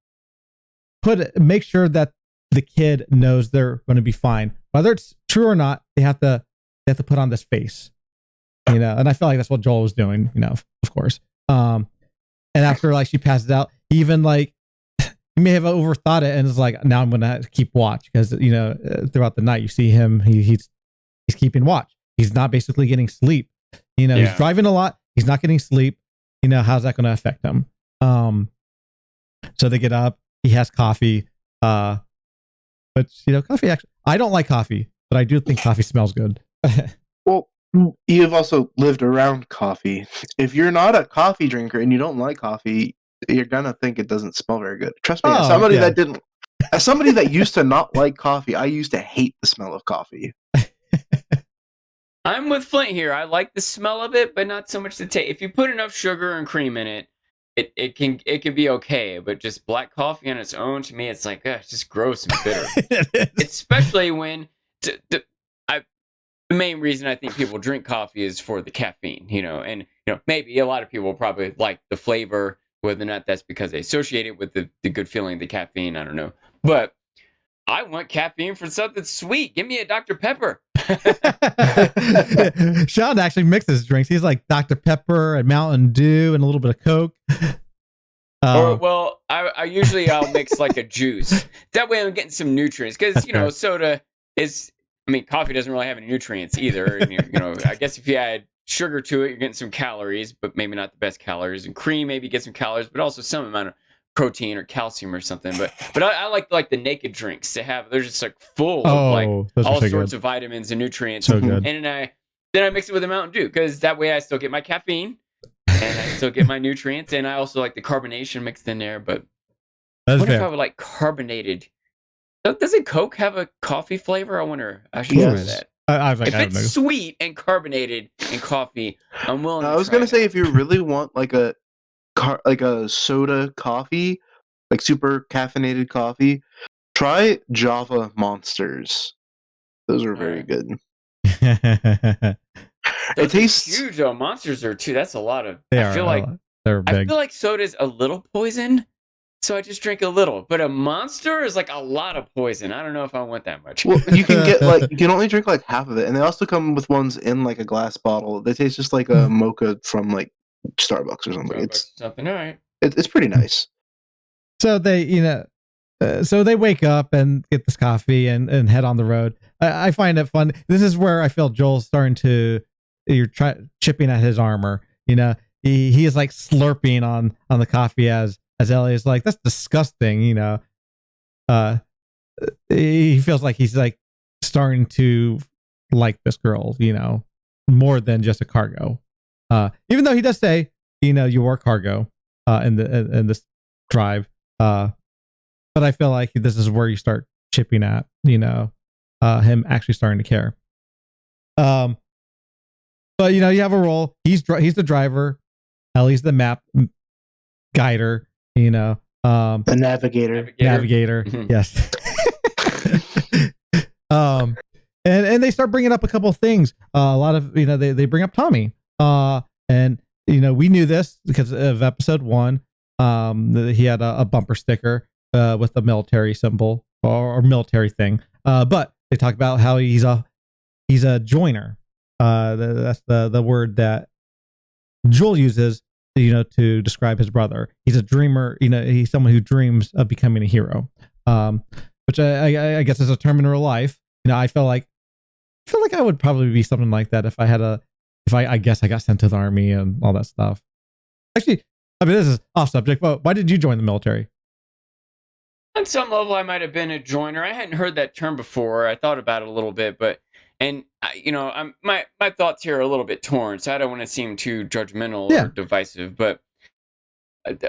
make sure that the kid knows they're going to be fine, whether it's true or not. They have to put on this face, you know. And I feel like that's what Joel was doing, you know, of course. And after like she passes out, he even like he may have overthought it and is like, now I'm going to keep watch because, you know, throughout the night you see him, he's keeping watch. He's not basically getting sleep. You know, he's driving a lot. He's not getting sleep. You know, how's that going to affect him? So they get up. He has coffee. But coffee actually, I don't like coffee, but I do think coffee smells good. Well, you've also lived around coffee. If you're not a coffee drinker and you don't like coffee, you're gonna think it doesn't smell very good. Trust me, as somebody that used to not like coffee, I used to hate the smell of coffee. I'm with Flint here. I like the smell of it, but not so much the taste. If you put enough sugar and cream in it, it can be okay. But just black coffee on its own, to me, it's like it's just gross and bitter. Especially when the main reason I think people drink coffee is for the caffeine, and maybe a lot of people probably like the flavor, whether or not that's because they associate it with the good feeling of the caffeine. I don't know, but I want caffeine for something sweet. Give me a Dr. Pepper. Sean actually mixes drinks. He's like Dr. Pepper and Mountain Dew and a little bit of Coke. I usually I'll mix like a juice. That way I'm getting some nutrients because soda is. I mean, coffee doesn't really have any nutrients either. And, I guess if you add sugar to it, you're getting some calories, but maybe not the best calories. And cream maybe get some calories, but also some amount of protein or calcium or something. But I like the naked drinks to have. They're just like full of like all sorts of vitamins and nutrients. So good. And then I mix it with a Mountain Dew because that way I still get my caffeine and I still get my nutrients, and I also like the carbonation mixed in there. But what if I would like carbonated? Doesn't Coke have a coffee flavor? I wonder. I should try that. If it's sweet and carbonated and coffee, I'm willing. I was gonna say, if you really want like a soda coffee, like super caffeinated coffee, try Java Monsters. Those are very good. It tastes huge. Monsters are too. That's a lot of. I feel like they're big. I feel like soda's a little poison. So I just drink a little, but a Monster is like a lot of poison. I don't know if I want that much. Well, you can get you can only drink like half of it, and they also come with ones in like a glass bottle. They taste just like a mocha from like Starbucks or something. All right. It's pretty nice. So they, so they wake up and get this coffee and head on the road. I find it fun. This is where I feel Joel's starting to chipping at his armor. He is like slurping on the coffee as Ellie is like, that's disgusting. He feels like he's like starting to like this girl, more than just a cargo. Even though he does say, you are cargo in this drive. But I feel like this is where you start chipping at, him actually starting to care. But you have a role. He's the driver. Ellie's the map guider. The navigator. Mm-hmm. Yes. And they start bringing up a couple of things. A lot of they bring up Tommy. And we knew this because of episode 1. He had a bumper sticker with the military symbol or military thing. But they talk about how he's a joiner. That's the word that Joel uses to describe his brother. He's a dreamer. He's someone who dreams of becoming a hero. Which I guess is a term in real life. I feel like I would probably be something like that if I guess I got sent to the army and all that stuff. Actually, I mean, this is off subject, but why did you join the military? On some level, I might have been a joiner. I hadn't heard that term before. I thought about it a little bit, my thoughts here are a little bit torn, so I don't want to seem too judgmental or divisive. But at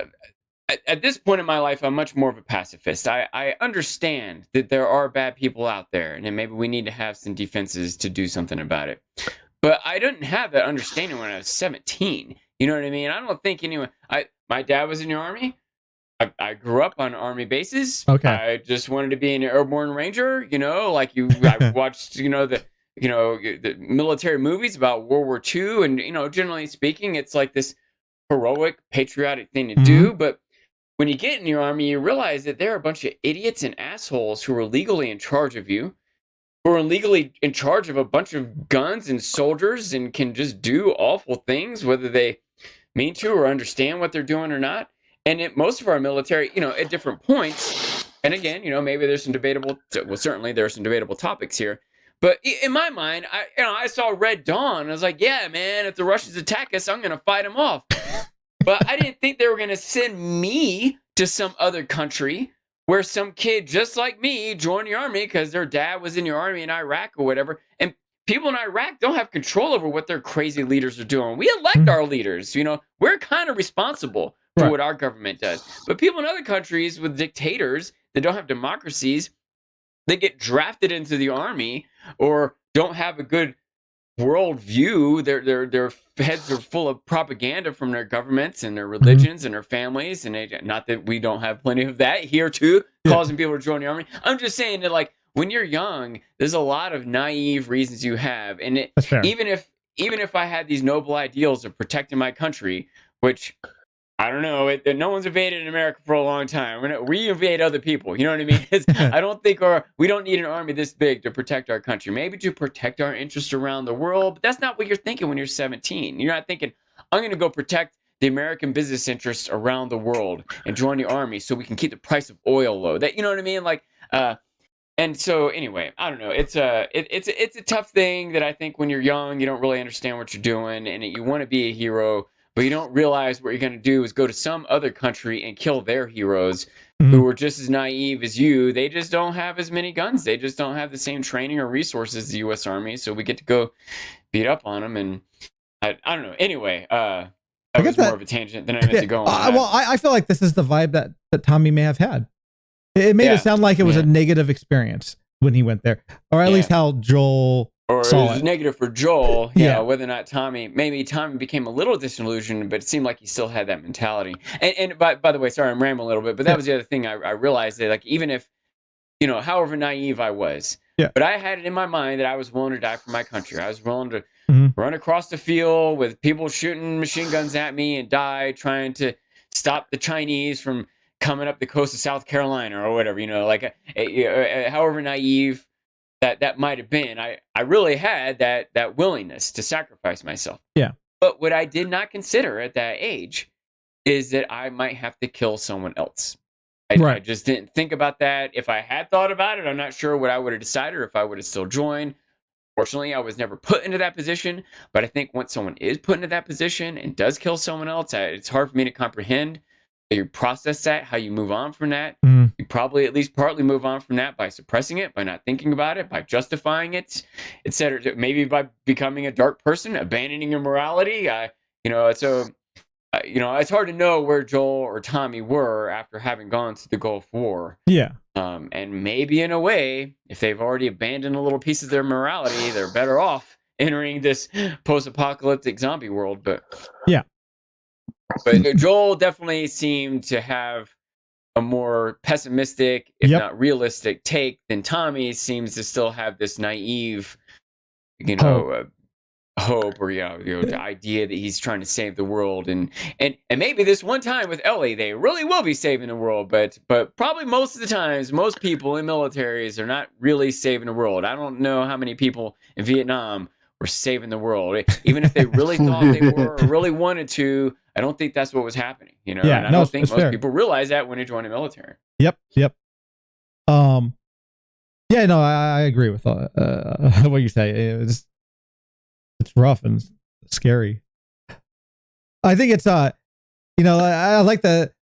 this point in my life, I'm much more of a pacifist. I understand that there are bad people out there, and maybe we need to have some defenses to do something about it. But I didn't have that understanding when I was 17. You know what I mean? I don't think anyone. My dad was in the army. I grew up on army bases. Okay. I just wanted to be an airborne ranger. I watched the military movies about World War II, and generally speaking, it's like this heroic, patriotic thing to do. But when you get in the army, you realize that there are a bunch of idiots and assholes who are legally in charge of you, who are legally in charge of a bunch of guns and soldiers, and can just do awful things, whether they mean to or understand what they're doing or not. And most of our military, at different points, and again, maybe there's some debatable. Well, certainly there are some debatable topics here. But in my mind, I saw Red Dawn. And I was like, yeah, man, if the Russians attack us, I'm going to fight them off. But I didn't think they were going to send me to some other country where some kid just like me joined the army because their dad was in the army in Iraq or whatever, and people in Iraq don't have control over what their crazy leaders are doing. We elect our leaders, we're kind of responsible for what our government does. But people in other countries with dictators that don't have democracies, they get drafted into the army or don't have a good world view. Their heads are full of propaganda from their governments and their religions and their families, and not that we don't have plenty of that here too, causing people to join the army. I'm just saying that, like, when you're young, there's a lot of naive reasons you have, and even if I had these noble ideals of protecting my country, which I don't know, no one's invaded in America for a long time. We invade other people. You know what I mean? I don't think we don't need an army this big to protect our country. Maybe to protect our interests around the world, but that's not what you're thinking when you're 17. You're not thinking, I'm going to go protect the American business interests around the world and join the army so we can keep the price of oil low. That, you know what I mean? Like, and so anyway, I don't know. It's a tough thing that I think when you're young, you don't really understand what you're doing, and you want to be a hero, but you don't realize what you're going to do is go to some other country and kill their heroes who are just as naive as you. They just don't have as many guns. They just don't have the same training or resources as the U.S. Army. So we get to go beat up on them. And I don't know. Anyway, that was more of a tangent than I meant to go on. Well, I feel like this is the vibe that Tommy may have had. It made it sound like it was a negative experience when he went there, or at least how Joel saw it was negative for Joel. Whether or not maybe Tommy became a little disillusioned, but it seemed like he still had that mentality. And by the way, sorry, I'm rambling a little bit, but that was the other thing I realized, that, like, even if, however naive I was, but I had it in my mind that I was willing to die for my country. I was willing to run across the field with people shooting machine guns at me and die trying to stop the Chinese from coming up the coast of South Carolina or whatever, however naive that might have been. I really had that willingness to sacrifice myself. Yeah. But what I did not consider at that age is that I might have to kill someone else. I just didn't think about that. If I had thought about it, I'm not sure what I would have decided, or if I would have still joined. Fortunately, I was never put into that position. But I think once someone is put into that position and does kill someone else, it's hard for me to comprehend. You process that, how you move on from that. You probably at least partly move on from that by suppressing it, by not thinking about it, by justifying it, etc. Maybe by becoming a dark person, abandoning your morality. It's hard to know where Joel or Tommy were after having gone to the Gulf War. Yeah. And maybe in a way, if they've already abandoned a little piece of their morality, they're better off entering this post-apocalyptic zombie world. But Joel definitely seemed to have a more pessimistic, if not realistic, take than Tommy seems to still have this naive, hope or the idea that he's trying to save the world, and maybe this one time with Ellie, they really will be saving the world, but probably most of the times, most people in militaries are not really saving the world. I don't know how many people in Vietnam were saving the world, even if they really thought they were or really wanted to. I don't think that's what was happening, and I don't think most people realize that when they join the military. Yep. I agree with what you say. It's rough and scary. I think it's I like that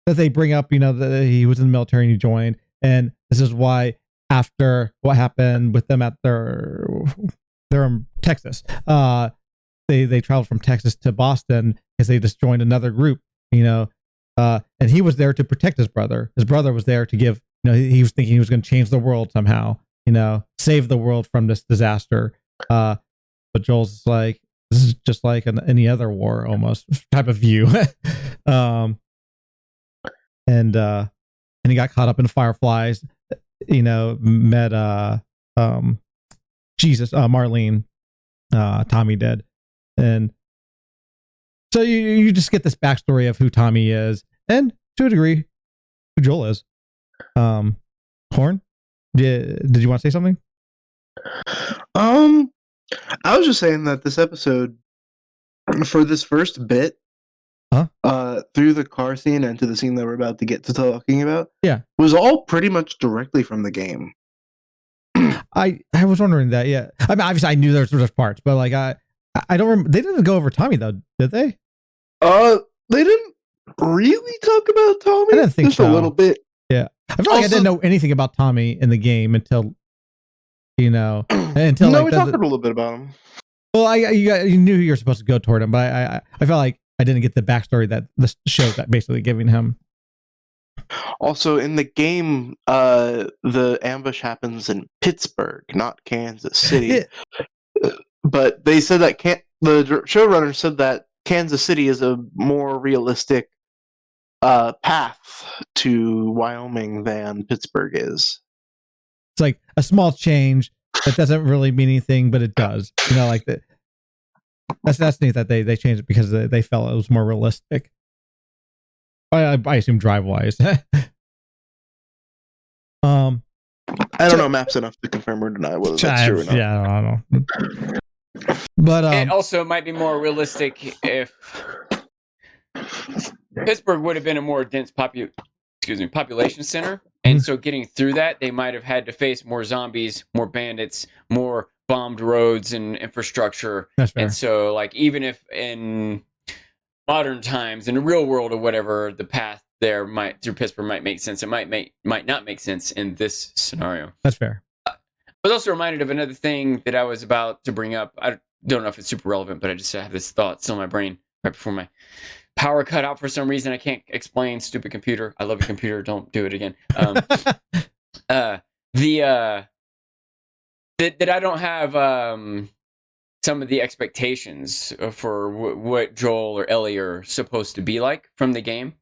they bring up that he was in the military and he joined, and this is why after what happened with them at they're in Texas, they traveled from Texas to Boston because they just joined another group, and he was there to protect his brother. His brother was there to give, he was thinking he was going to change the world somehow, save the world from this disaster. But Joel's like, this is just like any other war almost type of view. And he got caught up in fireflies, met Marlene, Tommy did. And so you just get this backstory of who Tommy is, and to a degree, who Joel is. Horn, did you want to say something? I was just saying that this episode, for this first bit, through the car scene and to the scene that we're about to get to talking about, was all pretty much directly from the game. I was wondering that. Yeah, I mean, obviously I knew there were parts, but like I don't remember. They didn't go over Tommy though, did they? They didn't really talk about Tommy. I didn't think just so. A little bit. Yeah, I feel like I didn't know anything about Tommy in the game until no, like we talked a little bit about him. Well, you knew you were supposed to go toward him, but I felt like I didn't get the backstory that the show that basically giving him. Also, in the game, the ambush happens in Pittsburgh, not Kansas City. But they said that the showrunner said that Kansas City is a more realistic path to Wyoming than Pittsburgh is. It's like a small change that doesn't really mean anything, but it does. Like that. That's neat that they changed it because they felt it was more realistic. I assume drive wise. I don't know maps enough to confirm or deny whether that's true or not. Yeah, I don't know. But it also might be more realistic if Pittsburgh would have been a more dense population center, and so getting through that, they might have had to face more zombies, more bandits, more bombed roads and infrastructure. That's fair. And so, like, even if in modern times, in the real world or whatever, the path there through Pittsburgh might make sense. It might not make sense in this scenario. That's fair. I was also reminded of another thing that I was about to bring up. I don't know if it's super relevant, but I just have this thought still in my brain right before my power cut out for some reason. I can't explain. Stupid computer. I love your computer. Don't do it again. That I don't have some of the expectations for what Joel or Ellie are supposed to be like from the game.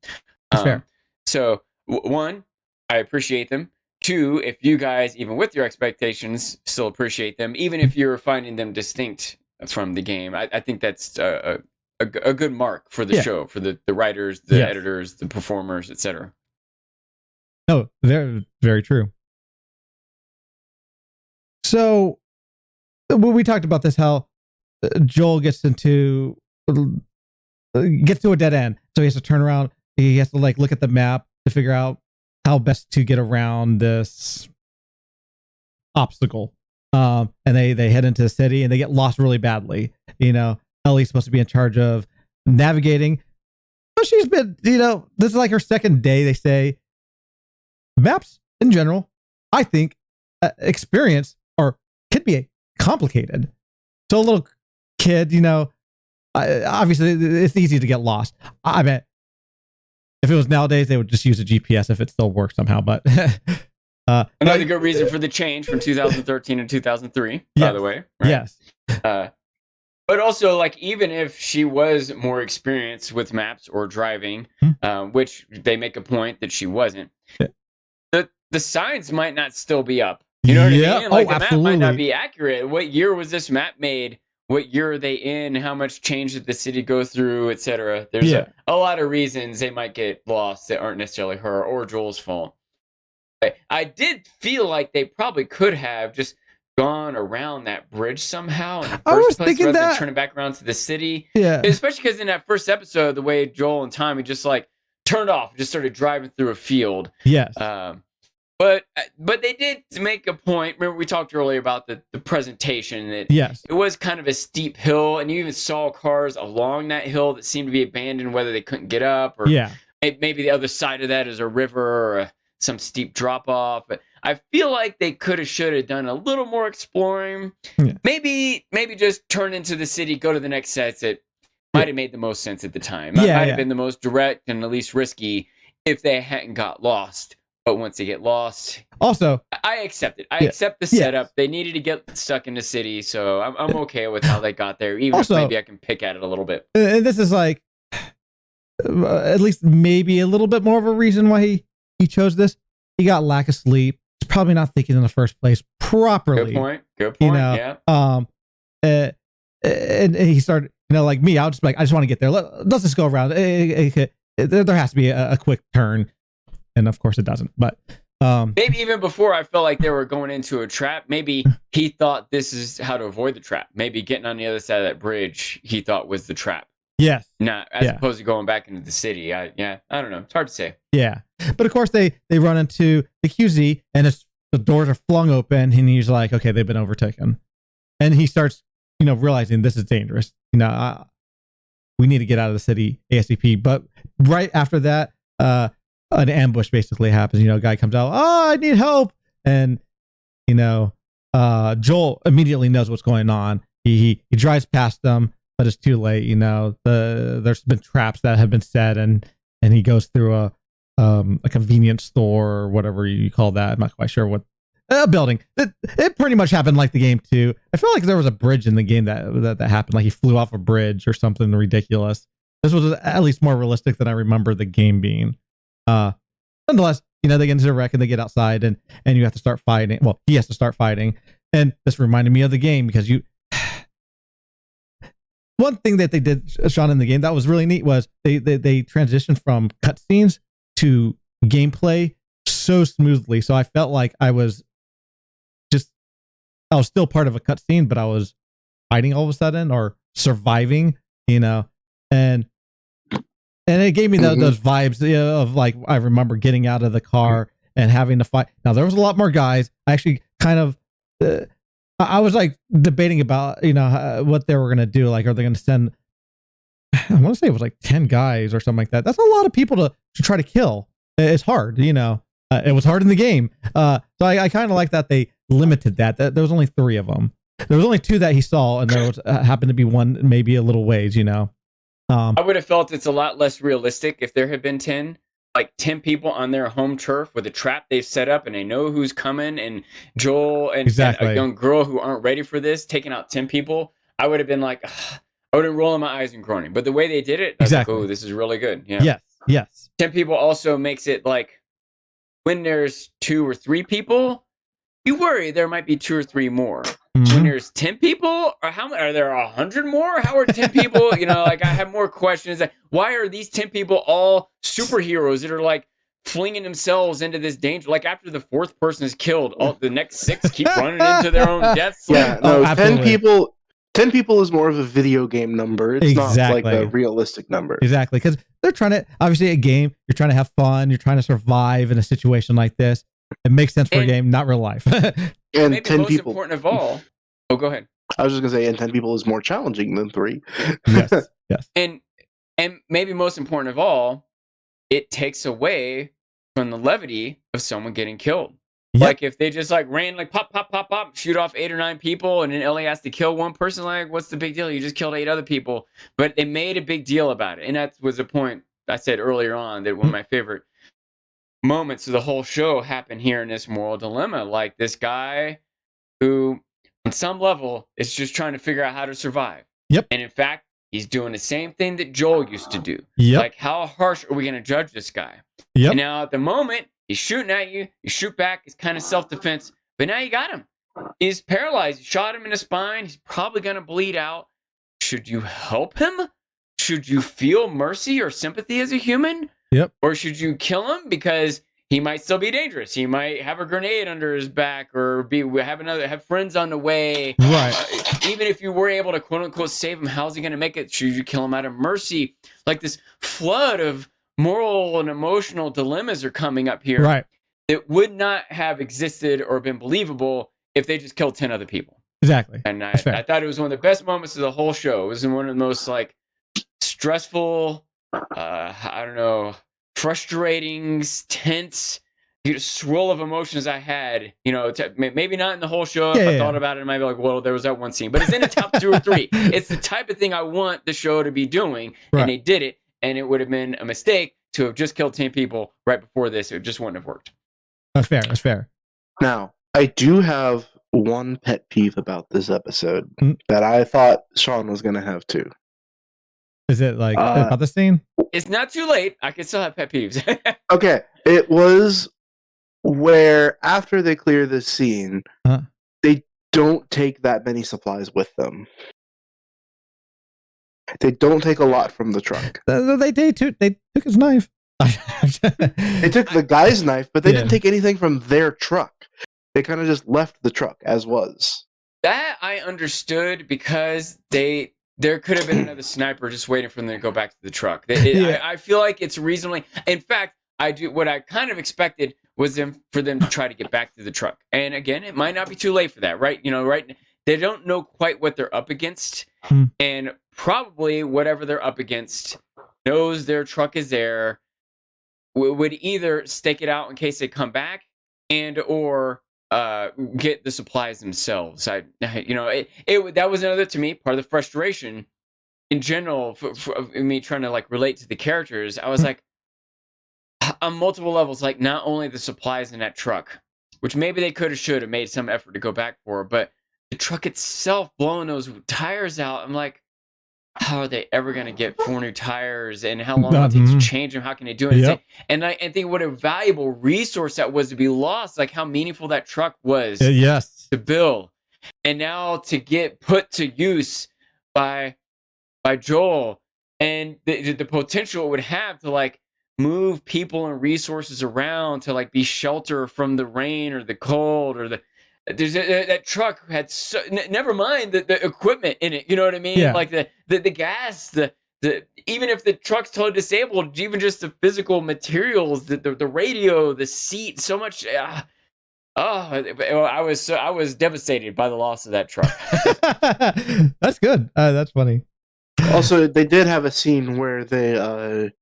Fair. So, one, I appreciate them. Two, if you guys, even with your expectations, still appreciate them, even if you're finding them distinct from the game, I think that's a good mark for the show, for the writers, the editors, the performers, etc. No, very, very true. So, we talked about this, how Joel gets to a dead end, so he has to turn around. He has to look at the map to figure out how best to get around this obstacle. And they head into the city and they get lost really badly. Ellie's supposed to be in charge of navigating. But she's been, this is like her second day. They say maps in general, I think, experience or could be complicated. So a little kid, obviously it's easy to get lost. I bet if it was nowadays, they would just use a GPS if it still works somehow. But another good reason for the change from 2013 and 2003, by the way. Right? Yes. But also, even if she was more experienced with maps or driving, which they make a point that she wasn't, the signs might not still be up. You know what I mean? The absolutely. map might not be accurate. What year was this map made? What year are they in? How much change did the city go through, etc.? There's a lot of reasons they might get lost that aren't necessarily her or Joel's fault. I did feel like they probably could have just gone around that bridge somehow in the first place rather than turning back around to the city. Yeah. Especially because in that first episode, the way Joel and Tommy just turned off, just started driving through a field. Yes. But they did make a point. Remember, we talked earlier about the presentation. That it was kind of a steep hill, and you even saw cars along that hill that seemed to be abandoned, whether they couldn't get up, or maybe the other side of that is a river or some steep drop off. But I feel like they should have done a little more exploring. Yeah. Maybe just turn into the city, go to the next sets. It might have made the most sense at the time. It might have been the most direct and the least risky if they hadn't got lost. But once they get lost, also I accept it. I accept the setup. They needed to get stuck in the city, so I'm okay with how they got there. Even if maybe I can pick at it a little bit. This is at least maybe a little bit more of a reason why he chose this. He got lack of sleep. He's probably not thinking in the first place properly. Good point. Yeah. And he started, like me. I was just I just want to get there. Let's just go around. There has to be a quick turn. And of course it doesn't, but maybe even before I felt like they were going into a trap. Maybe he thought this is how to avoid the trap. Maybe getting on the other side of that bridge, he thought was the trap. Yes. As opposed to going back into the city. I don't know. It's hard to say. Yeah. But of course they run into the QZ and the doors are flung open and he's like, okay, they've been overtaken. And he starts, realizing this is dangerous. We need to get out of the city ASAP. But right after that, an ambush basically happens. A guy comes out, oh, I need help, and Joel immediately knows what's going on. He drives past them, but it's too late. There's been traps that have been set, and he goes through a convenience store or whatever you call that. I'm not quite sure what building. It pretty much happened like the game too. I feel like there was a bridge in the game that happened. Like he flew off a bridge or something ridiculous. This was at least more realistic than I remember the game being. Nonetheless, they get into the wreck and they get outside and you have to start fighting. Well, he has to start fighting. And this reminded me of the game because one thing that they did, Sean, in the game that was really neat was they transitioned from cutscenes to gameplay so smoothly. So I felt like I was still part of a cutscene, but I was fighting all of a sudden or surviving, and it gave me those vibes of like, I remember getting out of the car and having to fight. Now there was a lot more guys. I actually kind of, I was like debating about, what they were going to do. Like, are they going to send, I want to say it was like 10 guys or something like that. That's a lot of people to try to kill. It's hard, it was hard in the game. So I kind of like that they limited that there was only 3 of them. There was only 2 that he saw, and there was happened to be one maybe a little ways, I would have felt it's a lot less realistic if there had been 10 people on their home turf with a trap they've set up and they know who's coming, and Joel and a young girl who aren't ready for this taking out 10 people. I would have been like, ugh. I would have rolled my eyes and groaning. But the way they did it, I was like, oh, this is really good. Yeah. Yes. 10 people also makes it like when there's 2 or 3 people, you worry there might be 2 or 3 more. When there's 10 people, or how many are there? 100 more? How are 10 people? I have more questions. Like, why are these 10 people all superheroes that are like flinging themselves into this danger? Like after the 4th person is killed, all the next 6 keep running into their own deaths. Yeah, no, 10 people. 10 people is more of a video game number. It's not like a realistic number. Exactly, because they're trying to, obviously a game, you're trying to have fun, you're trying to survive in a situation like this. It makes sense for a game, not real life. And maybe 10 most people. important of all. Oh, go ahead. I was just going to say, and 10 people is more challenging than 3. Yes. And maybe most important of all, it takes away from the levity of someone getting killed. Yep. Like if they just like ran like pop, pop, pop, pop, shoot off 8 or 9 people, and then Ellie has to kill one person. Like, what's the big deal? You just killed 8 other people. But they made a big deal about it, and that was the point I said earlier on that one of my favorite moments of the whole show happened here in this moral dilemma. Like this guy who, on some level, is just trying to figure out how to survive. Yep. And in fact, he's doing the same thing that Joel used to do. Yep. Like, how harsh are we going to judge this guy? Yep. And now at the moment, he's shooting at you. You shoot back. It's kind of self-defense. But now you got him. He's paralyzed. You shot him in the spine. He's probably going to bleed out. Should you help him? Should you feel mercy or sympathy as a human? Yep. Or should you kill him because he might still be dangerous? He might have a grenade under his back, or have friends on the way. Right. Even if you were able to quote unquote save him, how's he going to make it? Should you kill him out of mercy? Like this flood of moral and emotional dilemmas are coming up here. Right. That would not have existed or been believable if they just killed 10 other people. Exactly. And I thought it was one of the best moments of the whole show. It was one of the most like stressful, frustrating, tense, swirl of emotions I had. Maybe not in the whole show. If I thought about it, I might be like, well, there was that one scene. But it's in the top 2 or 3. It's the type of thing I want the show to be doing. Right. And they did it. And it would have been a mistake to have just killed 10 people right before this. It just wouldn't have worked. That's fair. Now, I do have one pet peeve about this episode that I thought Sean was going to have too. Is it like about the scene? It's not too late. I can still have pet peeves. Okay. It was where after they clear the scene, they don't take that many supplies with them. They don't take a lot from the truck. They took his knife. They took the guy's knife, but they didn't take anything from their truck. They kind of just left the truck as was. That I understood because there could have been another sniper just waiting for them to go back to the truck. I feel like it's reasonably. In fact, what I kind of expected was for them to try to get back to the truck. And again, it might not be too late for that, right? Right? They don't know quite what they're up against, and probably whatever they're up against knows their truck is there. would either stake it out in case they come back and or get the supplies themselves. That was another, to me, part of the frustration in general for me trying to like relate to the characters. I was like, on multiple levels, like not only the supplies in that truck, which maybe they could have, should have made some effort to go back for, but the truck itself blowing those tires out. I'm like, how are they ever going to get 4 new tires, and how long will it take to change them? How can they do it? Yep. And I think what a valuable resource that was to be lost, like how meaningful that truck was yes. to build, and now to get put to use by Joel, and the potential it would have to like move people and resources around to like be shelter from the rain or the cold or that truck had never mind the equipment in it, you know what I mean? Yeah. Like the gas, the even if the truck's totally disabled, even just the physical materials, the radio, the seat, so much. I was devastated by the loss of that truck. That's good. That's funny. Also, they did have a scene where they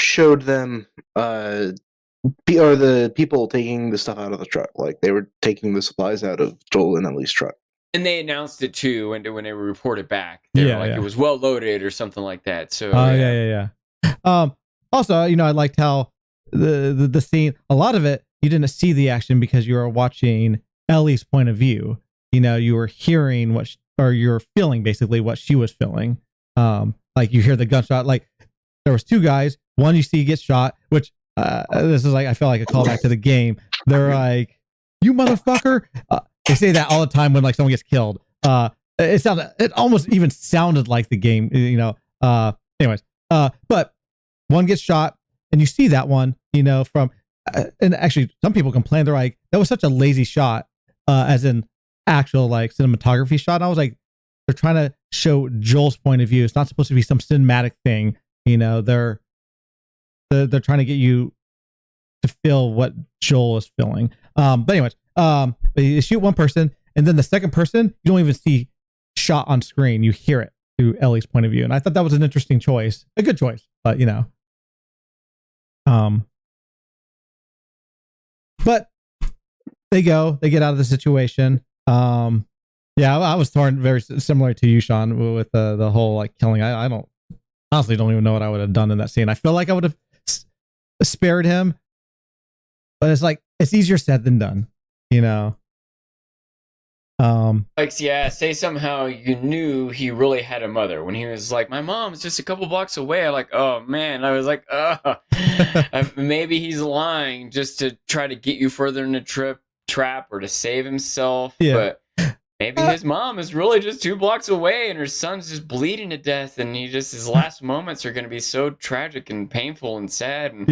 showed them or the people taking the stuff out of the truck. Like they were taking the supplies out of Joel and Ellie's truck. And they announced it too, and when they were reported back, they were like it was well loaded or something like that. So yeah. Also, I liked how the scene, a lot of it, you didn't see the action because you were watching Ellie's point of view. You were hearing or you were feeling basically what she was feeling. Like you hear the gunshot. Like there was 2 guys. One you see gets shot, which this is like, I feel like a callback to the game. They're like, "You motherfucker!" They say that all the time when like someone gets killed. It almost even sounded like the game. Anyways, but one gets shot, and you see that one. From and actually, some people complain. They're like, "That was such a lazy shot," as in actual like cinematography shot. And I was like, they're trying to show Joel's point of view. It's not supposed to be some cinematic thing. They're trying to get you to feel what Joel is feeling. But anyways, they shoot one person, and then the second person you don't even see shot on screen. You hear it through Ellie's point of view, and I thought that was an interesting choice, a good choice. But but they get out of the situation. I was torn, very similar to you, Sean, with the whole like killing. I don't honestly don't even know what I would have done in that scene. I feel like I would have spared him, but it's like it's easier said than done. Say somehow you knew he really had a mother when he was like, my mom's just a couple blocks away. I'm like, oh man. I was like, maybe he's lying just to try to get you further in the trap or to save himself. Yeah. But maybe his mom is really just 2 blocks away and her son's just bleeding to death, and his last moments are going to be so tragic and painful and sad. And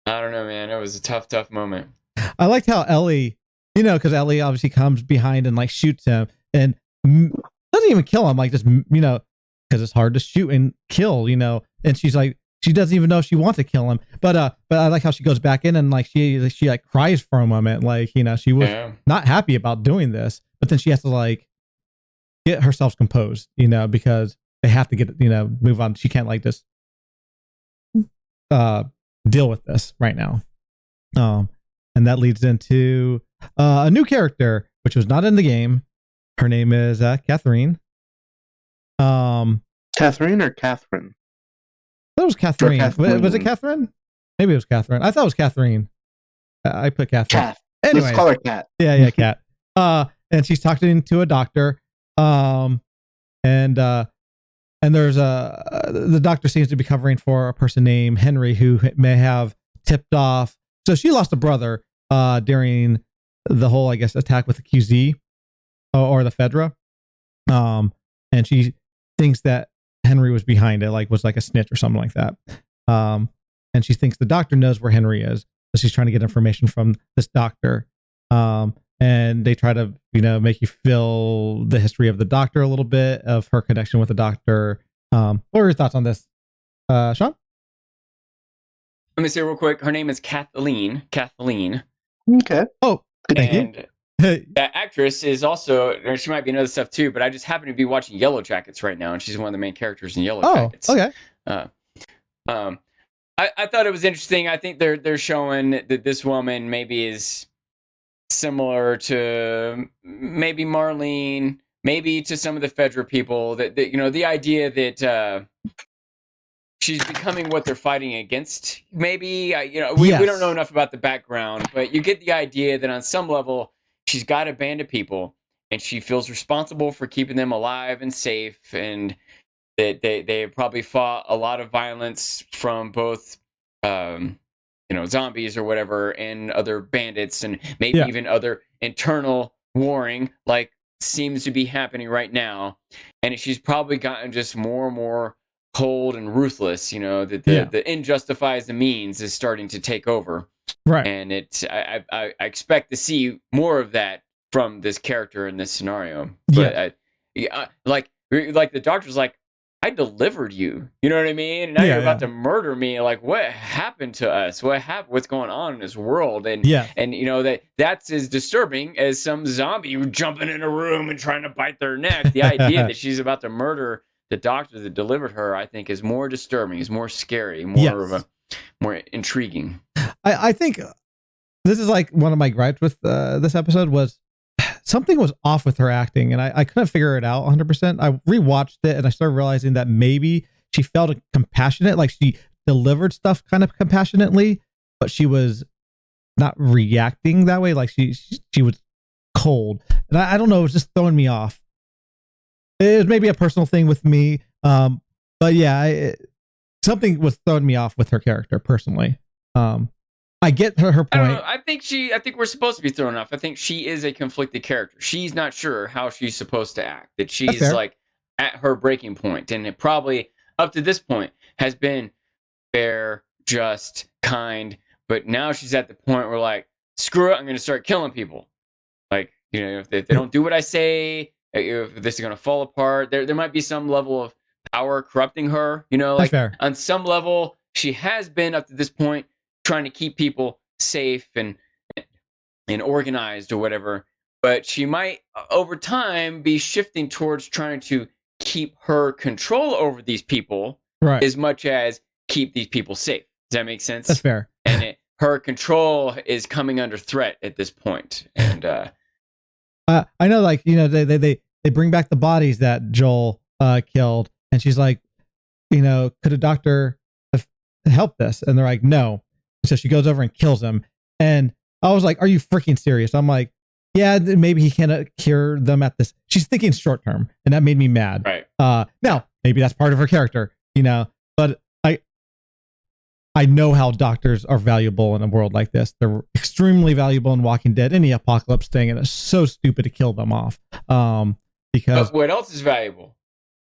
I don't know, man. It was a tough moment. I liked how Ellie, because Ellie obviously comes behind and like shoots him and doesn't even kill him, like just, because it's hard to shoot and kill, and she's like, she doesn't even know if she wants to kill him. But I like how she goes back in and like she like cries for a moment, like, she was not happy about doing this, but then she has to like get herself composed, because they have to get, move on. She can't like just deal with this right now. And that leads into a new character, which was not in the game. Her name is Catherine. Catherine or Catherine? That was Catherine. Was it Catherine? Maybe it was Catherine. I thought it was Catherine. I put Catherine. Cat. Anyway, Let's call her Cat. Yeah, Cat. And she's talking to a doctor. And there's the doctor seems to be covering for a person named Henry who may have tipped off. So she lost a brother during the whole, I guess, attack with the QZ or the Fedra. And she thinks that Henry was behind it, like was like a snitch or something like that. And she thinks the doctor knows where Henry is. So she's trying to get information from this doctor. And they try to, make you feel the history of the doctor a little bit, of her connection with the doctor. What are your thoughts on this, Sean? Let me say real quick. Her name is Kathleen. Okay. Oh, thank you. That actress is also, or she might be in other stuff too, but I just happen to be watching Yellow Jackets right now, and she's one of the main characters in Yellow Jackets. Okay. I thought it was interesting. I think they're showing that this woman maybe is similar to maybe Marlene, maybe to some of the Fedra people. That the idea that she's becoming what they're fighting against. Maybe we don't know enough about the background, but you get the idea that on some level she's got a band of people and she feels responsible for keeping them alive and safe, and that they probably fought a lot of violence from both zombies or whatever and other bandits, and maybe even other internal warring like seems to be happening right now. And she's probably gotten just more and more cold and ruthless, that the end justifies the means is starting to take over. Right. And I expect to see more of that from this character in this scenario. But like the doctor's like, I delivered you. You know what I mean? And now you're about to murder me. Like, what happened to us? What happened? What's going on in this world? And that's as disturbing as some zombie jumping in a room and trying to bite their neck. The idea that she's about to murder the doctor that delivered her, I think, is more disturbing, is more scary, more intriguing. I think this is like one of my gripes with this episode was something was off with her acting, and I couldn't figure it out 100%. I rewatched it and I started realizing that maybe she felt compassionate, like she delivered stuff kind of compassionately, but she was not reacting that way. Like she was cold, and I don't know, it was just throwing me off. It was maybe a personal thing with me, but yeah, something was throwing me off with her character personally. I get her point. I don't know. I think we're supposed to be thrown off. I think she is a conflicted character. She's not sure how she's supposed to act. That she's like at her breaking point, and it probably up to this point has been fair, just, kind. But now she's at the point where like, screw it, I'm going to start killing people. Like, if they don't do what I say, if this is going to fall apart, there might be some level of power corrupting her. Like on some level, she has been up to this point trying to keep people safe and organized or whatever, but she might over time be shifting towards trying to keep her control over these people as much as keep these people safe. Does that make sense? That's fair. And her control is coming under threat at this point. And I know, like, they bring back the bodies that Joel killed, and she's like, could a doctor have helped this? And they're like, no. So she goes over and kills him. And I was like, are you freaking serious? I'm like, yeah, maybe he cannot cure them at this. She's thinking short term, and that made me mad. Right. Now, maybe that's part of her character, but I know how doctors are valuable in a world like this. They're extremely valuable in Walking Dead, any apocalypse thing, and it's so stupid to kill them off. Because but what else is valuable?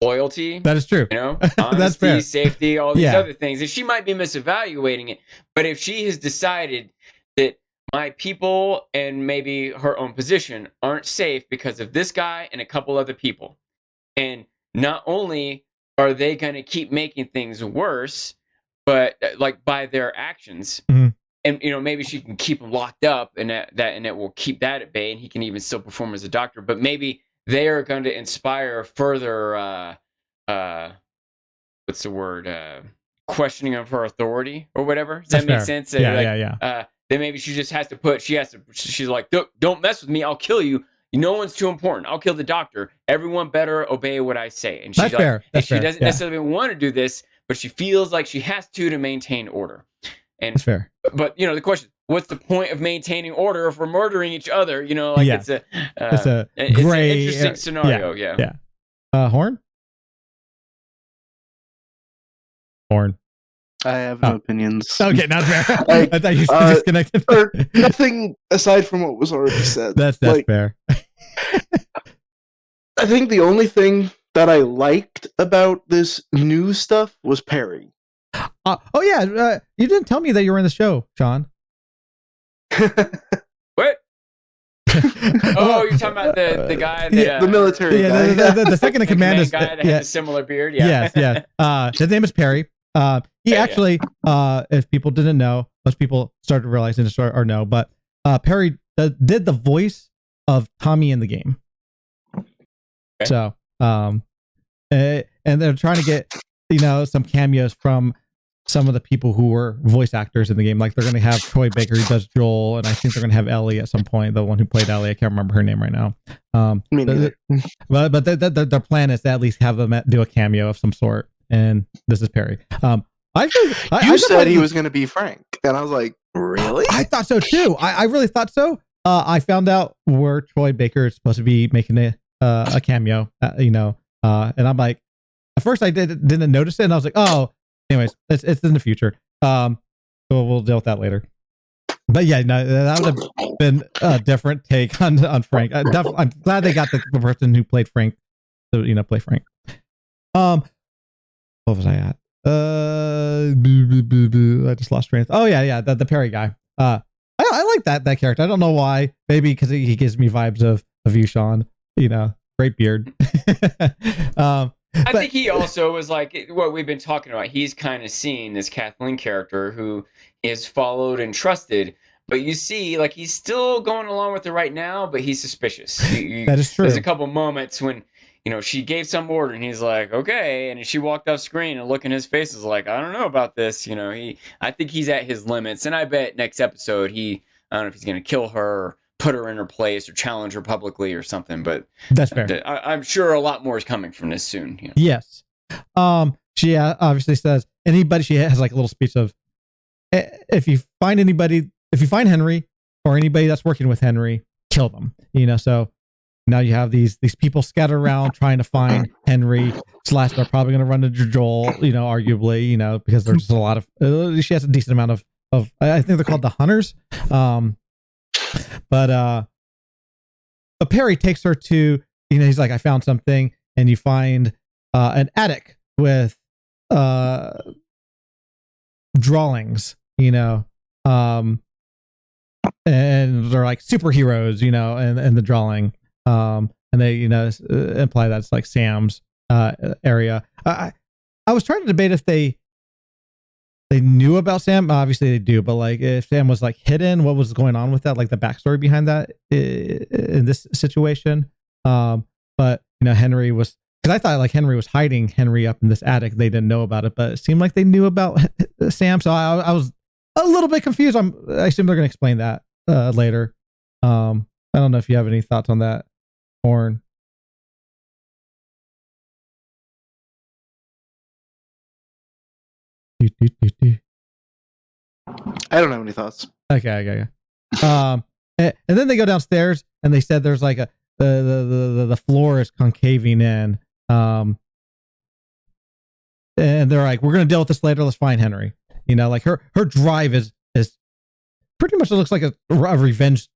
Loyalty. That is true. Honesty, that's fair. safety, all these other things. And she might be misevaluating it. But if she has decided that my people and maybe her own position aren't safe because of this guy and a couple other people, and not only are they going to keep making things worse, but like by their actions, and maybe she can keep him locked up, and that it will keep that at bay, and he can even still perform as a doctor. But maybe they are going to inspire further, what's the word? Questioning of her authority or whatever. Does that make sense? Yeah. Then maybe she just has to she's like, don't mess with me. I'll kill you. No one's too important. I'll kill the doctor. Everyone better obey what I say. And she's fair. She doesn't necessarily want to do this, but she feels like she has to maintain order. And that's fair. But the question, what's the point of maintaining order if we're murdering each other? It's a gray, it's an interesting scenario. Yeah. Horn. I have no opinions. Okay, not fair. I thought you disconnected. Or nothing aside from what was already said. That's fair. I think the only thing that I liked about this new stuff was Perry. You didn't tell me that you were in the show, Sean. What? Oh, you're talking about the guy that the military guy. The second in command is guy that has a similar beard. Yes. His name is Perry. He actually, if people didn't know, most people started realizing this or no, but Perry did the voice of Tommy in the game. Okay. So, and they're trying to get some cameos from some of the people who were voice actors in the game. Like they're going to have Troy Baker who does Joel, and I think they're going to have Ellie at some point. The one who played Ellie, I can't remember her name right now. Me neither. But their plan is to at least have them do a cameo of some sort. And this is Perry. You said he was going to be Frank, and I was like, really? I thought so too. I really thought so. I found out where Troy Baker is supposed to be making a cameo. And I'm like, at first I didn't notice it, and I was like, oh, anyways, it's in the future. So we'll deal with that later. But yeah, no, that would have been a different take on Frank. I'm glad they got the person who played Frank to play Frank. What was I at? I just lost train. Oh yeah, the Perry guy. I like that character. I don't know why. Maybe because he gives me vibes of you, Sean. Great beard. I think he also was like what we've been talking about. He's kind of seeing this Kathleen character who is followed and trusted, but you see, like he's still going along with it right now, but he's suspicious. That is true. There's a couple moments when she gave some order and he's like, okay, and she walked off screen and look in his face is like, I don't know about this. I think he's at his limits, and I bet next episode I don't know if he's gonna kill her or put her in her place or challenge her publicly or something, but that's fair. I'm sure a lot more is coming from this soon. Yes. She obviously says she has like a little speech of, if you find Henry or anybody that's working with Henry, kill them. So now you have these people scattered around trying to find Henry. / they're probably going to run into Joel, arguably, because there's just a lot of. She has a decent amount of. I think they're called the Hunters. But Perry takes her to, he's like, I found something, and you find an attic with drawings, and they're like superheroes, and the drawing, and they, imply that it's like Sam's area. I was trying to debate if they knew about Sam. Obviously they do, but like if Sam was like hidden, what was going on with that, like the backstory behind that in this situation. But Henry was, because I thought like Henry was hiding Henry up in this attic. They didn't know about it, but it seemed like they knew about Sam. So I was a little bit confused. I assume they're going to explain that later. I don't know if you have any thoughts on that, Horn. I don't have any thoughts. Okay. And then they go downstairs and they said there's like the floor is concaving in. And they're like, we're gonna deal with this later. Let's find Henry. Like her drive is pretty much, it looks like a revenge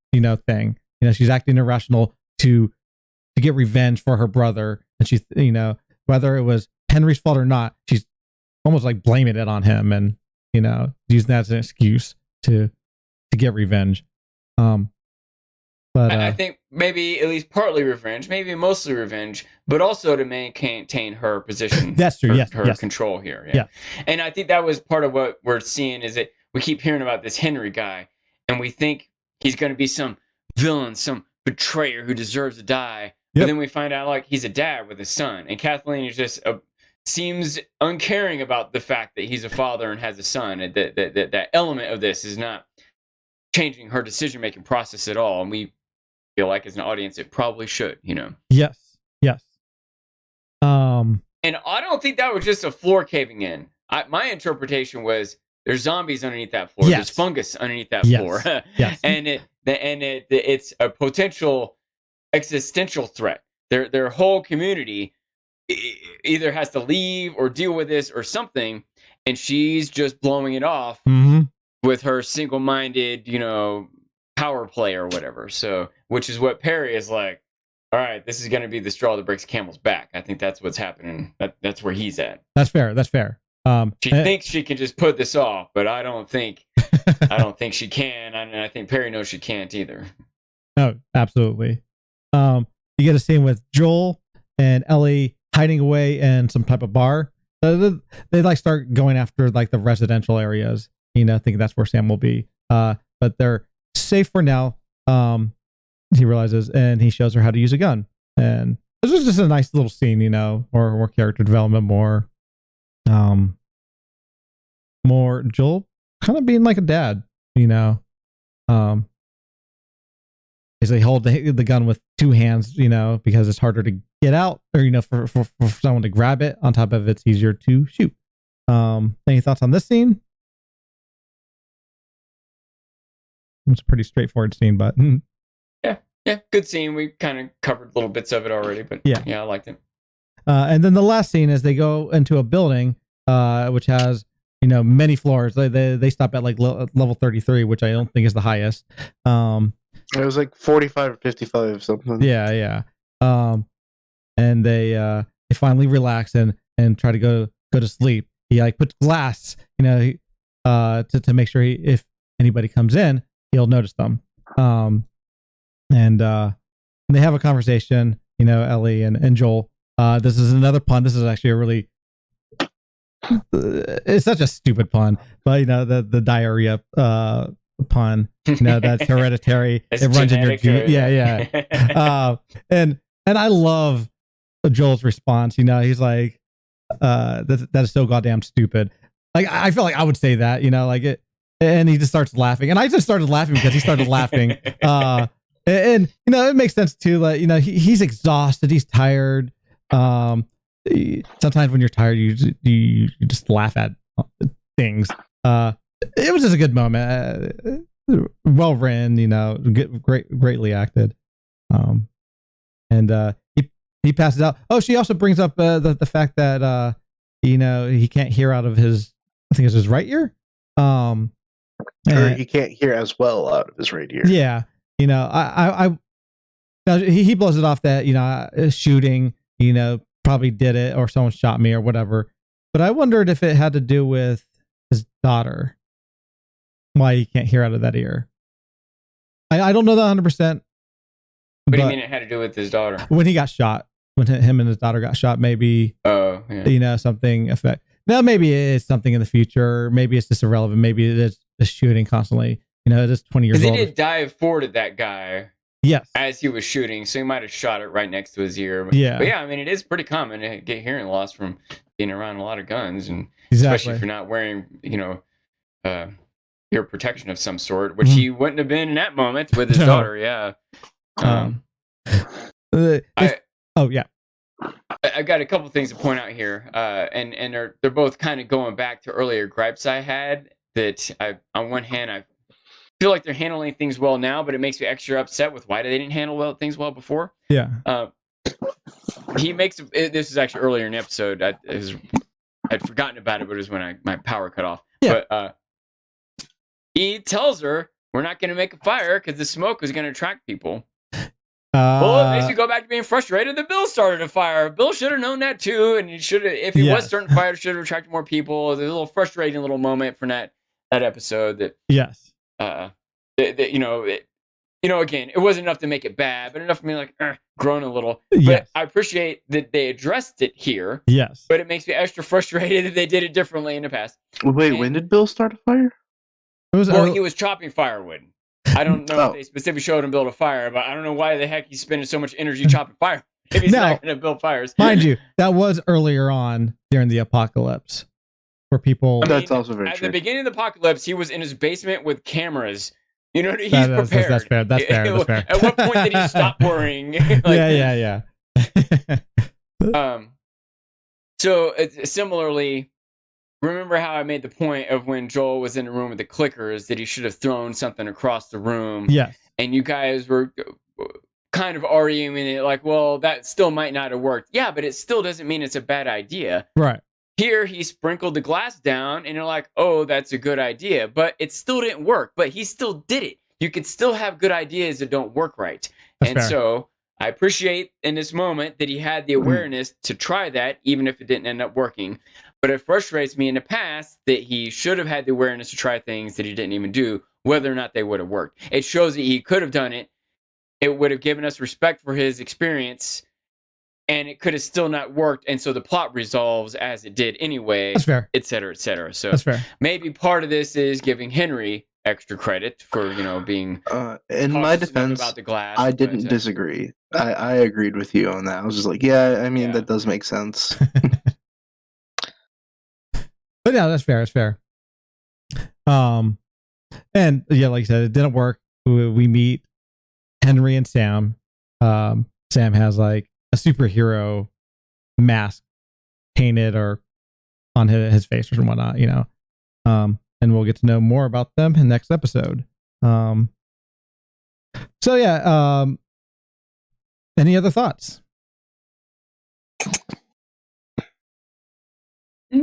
thing. She's acting irrational to get revenge for her brother, and she's whether it was Henry's fault or not, she's almost like blaming it on him and using that as an excuse to get revenge. But I think maybe at least partly revenge, maybe mostly revenge, but also to maintain her position. That's true. Her control here. Yeah. And I think that was part of what we're seeing, is that we keep hearing about this Henry guy, and we think he's going to be some villain, some betrayer who deserves to die. But then we find out like he's a dad with a son, and Kathleen is just seems uncaring about the fact that he's a father and has a son, and that element of this is not changing her decision-making process at all. And we feel like as an audience, it probably should, Yes. And I don't think that was just a floor caving in. My interpretation was there's zombies underneath that floor. Yes. There's fungus underneath that floor. Yes. And it's a potential existential threat. Their whole community either has to leave or deal with this or something, and she's just blowing it off with her single-minded, power play or whatever. So, which is what Perry is like, all right, this is going to be the straw that breaks the camel's back. I think that's what's happening. That's where he's at. That's fair. She thinks she can just put this off, but I don't think she can, and I think Perry knows she can't either. No, absolutely. You get a scene with Joel and Ellie hiding away in some type of bar. They like start going after like the residential areas, thinking that's where Sam will be. But they're safe for now. He realizes, and he shows her how to use a gun. And this was just a nice little scene, more character development, more more Joel kind of being like a dad, you know. Is they hold the gun with two hands, you know, because it's harder to get out, or you know, for someone to grab it. On top of it, it's easier to shoot. Any thoughts on this scene? It's a pretty straightforward scene, but yeah, good scene. We kind of covered little bits of it already, but yeah, I liked it. And then the last scene is they go into a building, which has, you know, many floors. They stop at like level 33, which I don't think is the highest. It was like 45 or 55 something. Yeah. And they finally relax and try to go to sleep. He like puts glass, you know, to make sure if anybody comes in, he'll notice them. And they have a conversation, you know, Ellie and Joel. This is another pun. This is actually a really, it's such a stupid pun, but you know, the diarrhea pun, you know, that's hereditary. It runs in your genes. Yeah. And I love Joel's response. You know, he's like, that is so goddamn stupid. Like, I feel like I would say that, you know, like it, and he just starts laughing, and I just started laughing because he started laughing. And you know, it makes sense too. Like, you know, he's exhausted, he's tired. Sometimes when you're tired, you just laugh at things. It was just a good moment. Well written, you know, greatly acted. And he passes out. Oh, she also brings up the fact that you know, he can't hear out of his, I think it's his right ear. Or he can't hear as well out of his right ear. Yeah, you know, now he blows it off that, you know, shooting, you know, probably did it, or someone shot me or whatever. But I wondered if it had to do with his daughter, why he can't hear out of that ear. I don't know that 100%. What do you mean it had to do with his daughter? When he got shot, when him and his daughter got shot, maybe, you know, something affect. Now, maybe it's something in the future. Maybe it's just irrelevant. Maybe it's just shooting constantly. You know, it is 20 years old. Because he did dive forward at that guy. Yes. As he was shooting, so he might have shot it right next to his ear. But yeah, I mean, it is pretty common to get hearing loss from being around a lot of guns, and exactly. especially if you're not wearing, you know, ear protection of some sort, which he wouldn't have been in that moment with his daughter. Yeah. I've got a couple things to point out here, and they're both kind of going back to earlier gripes I had. That on one hand, I feel like they're handling things well now, but it makes me extra upset with why they didn't handle things well before. Yeah. He makes this is actually earlier in the episode. I'd forgotten about it, but it was when my power cut off. Yeah. But he tells her we're not going to make a fire because the smoke is going to attract people. Well, it makes you go back to being frustrated that Bill started a fire. Bill should have known that too, and he should have, if he was starting a fire, should have attracted more people. There's a little frustrating little moment from that episode that you know, again, it wasn't enough to make it bad, but enough for me like groan a little. But I appreciate that they addressed it here. Yes, but it makes me extra frustrated that they did it differently in the past. Wait, when did Bill start a fire? He was chopping firewood. I don't know if they specifically showed him build a fire, but I don't know why the heck he's spending so much energy chopping fire if he's not going to build fires. Mind you, that was earlier on during the apocalypse, where people. That's also very true. At the beginning of the apocalypse, he was in his basement with cameras. You know, he's prepared. That's fair. That's fair. At what point did he stop worrying? Yeah. So similarly. Remember how I made the point of when Joel was in the room with the clickers that he should have thrown something across the room? Yes. And you guys were kind of arguing it like, well, that still might not have worked. Yeah, but it still doesn't mean it's a bad idea. Right. Here, he sprinkled the glass down, and you're like, oh, that's a good idea. But it still didn't work. But he still did it. You can still have good ideas that don't work right. That's fair. So I appreciate in this moment that he had the awareness to try that, even if it didn't end up working. But it frustrates me in the past that he should have had the awareness to try things that he didn't even do, whether or not they would have worked. It shows that he could have done it. It would have given us respect for his experience, and it could have still not worked. And so the plot resolves as it did anyway. That's fair. Et cetera, et cetera. So that's fair. Maybe part of this is giving Henry extra credit for, you know, being in my defense about the glass. I didn't disagree. I agreed with you on that. I was just like, I mean, that does make sense. But yeah, that's fair. It's fair. And yeah, like you said, it didn't work. We meet Henry and Sam. Sam has like a superhero mask painted or on his face or whatnot, and we'll get to know more about them in the next episode. So yeah, any other thoughts?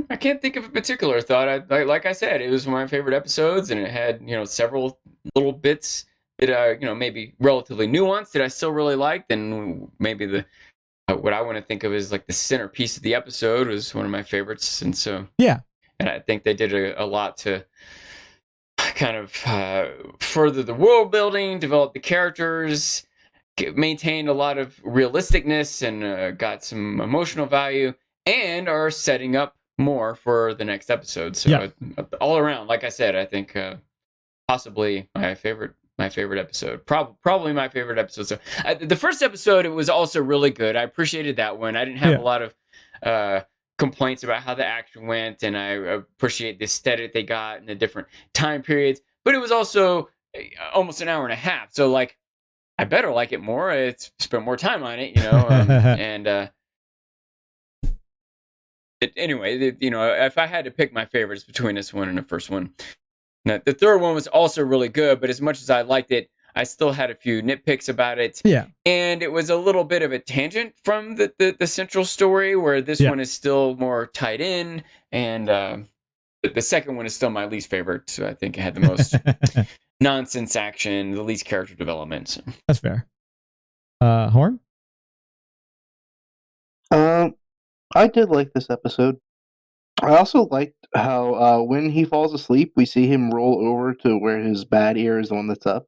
I can't think of a particular thought. Like I said, it was one of my favorite episodes, and it had several little bits that maybe relatively nuanced that I still really liked, and maybe the what I want to think of as like the centerpiece of the episode was one of my favorites, and so Yeah, and I think they did a lot to kind of further the world building, develop the characters, maintained a lot of realisticness, and got some emotional value, and are setting up more for the next episode. So Yeah. all around, like I said, I think possibly my favorite episode, probably my favorite episode. So the first episode, it was also really good. I appreciated that one. I didn't have a lot of complaints about how the action went, and I appreciate the aesthetic they got and the different time periods. But it was also almost an hour and a half, so like I better like it more. It's spent more time on it, and anyway, if I had to pick my favorites between this one and the first one. Now, the third one was also really good, but as much as I liked it, I still had a few nitpicks about it. Yeah. And it was a little bit of a tangent from the central story, where this one is still more tied in. And the second one is still my least favorite. So I think it had the most nonsense action, the least character development. So. That's fair. Horn? I did like this episode. I also liked how when he falls asleep, we see him roll over to where his bad ear is the one that's up.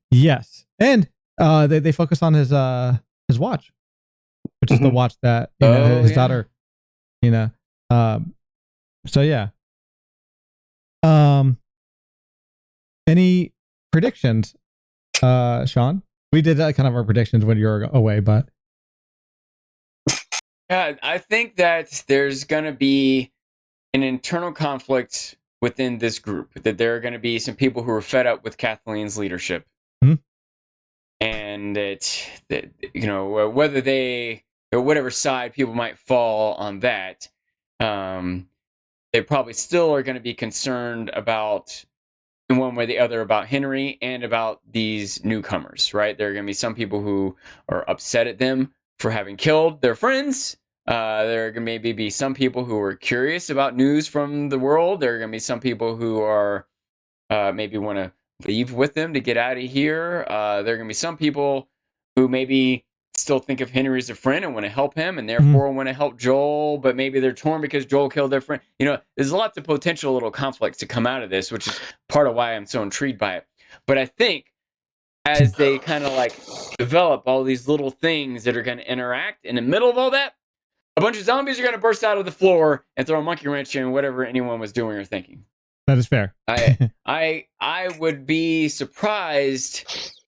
Yes, and they focus on his watch, which is the watch that his daughter, So yeah. Any predictions, Sean? We did kind of our predictions when you were away, but. Yeah, I think that there's going to be an internal conflict within this group, that there are going to be some people who are fed up with Kathleen's leadership. Mm-hmm. And that whether they, or whatever side people might fall on that, they probably still are going to be concerned about, in one way or the other, about Henry and about these newcomers, right? There are going to be some people who are upset at them for having killed their friends. There are going to maybe be some people who are curious about news from the world. There are going to be some people who are maybe want to leave with them to get out of here. There are going to be some people who maybe still think of Henry as a friend and want to help him, and therefore want to help Joel, but maybe they're torn because Joel killed their friend. There's lots of potential little conflicts to come out of this, which is part of why I'm so intrigued by it. But I think as they kind of like develop all these little things that are going to interact in the middle of all that, a bunch of zombies are going to burst out of the floor and throw a monkey wrench in whatever anyone was doing or thinking. That is fair. I would be surprised.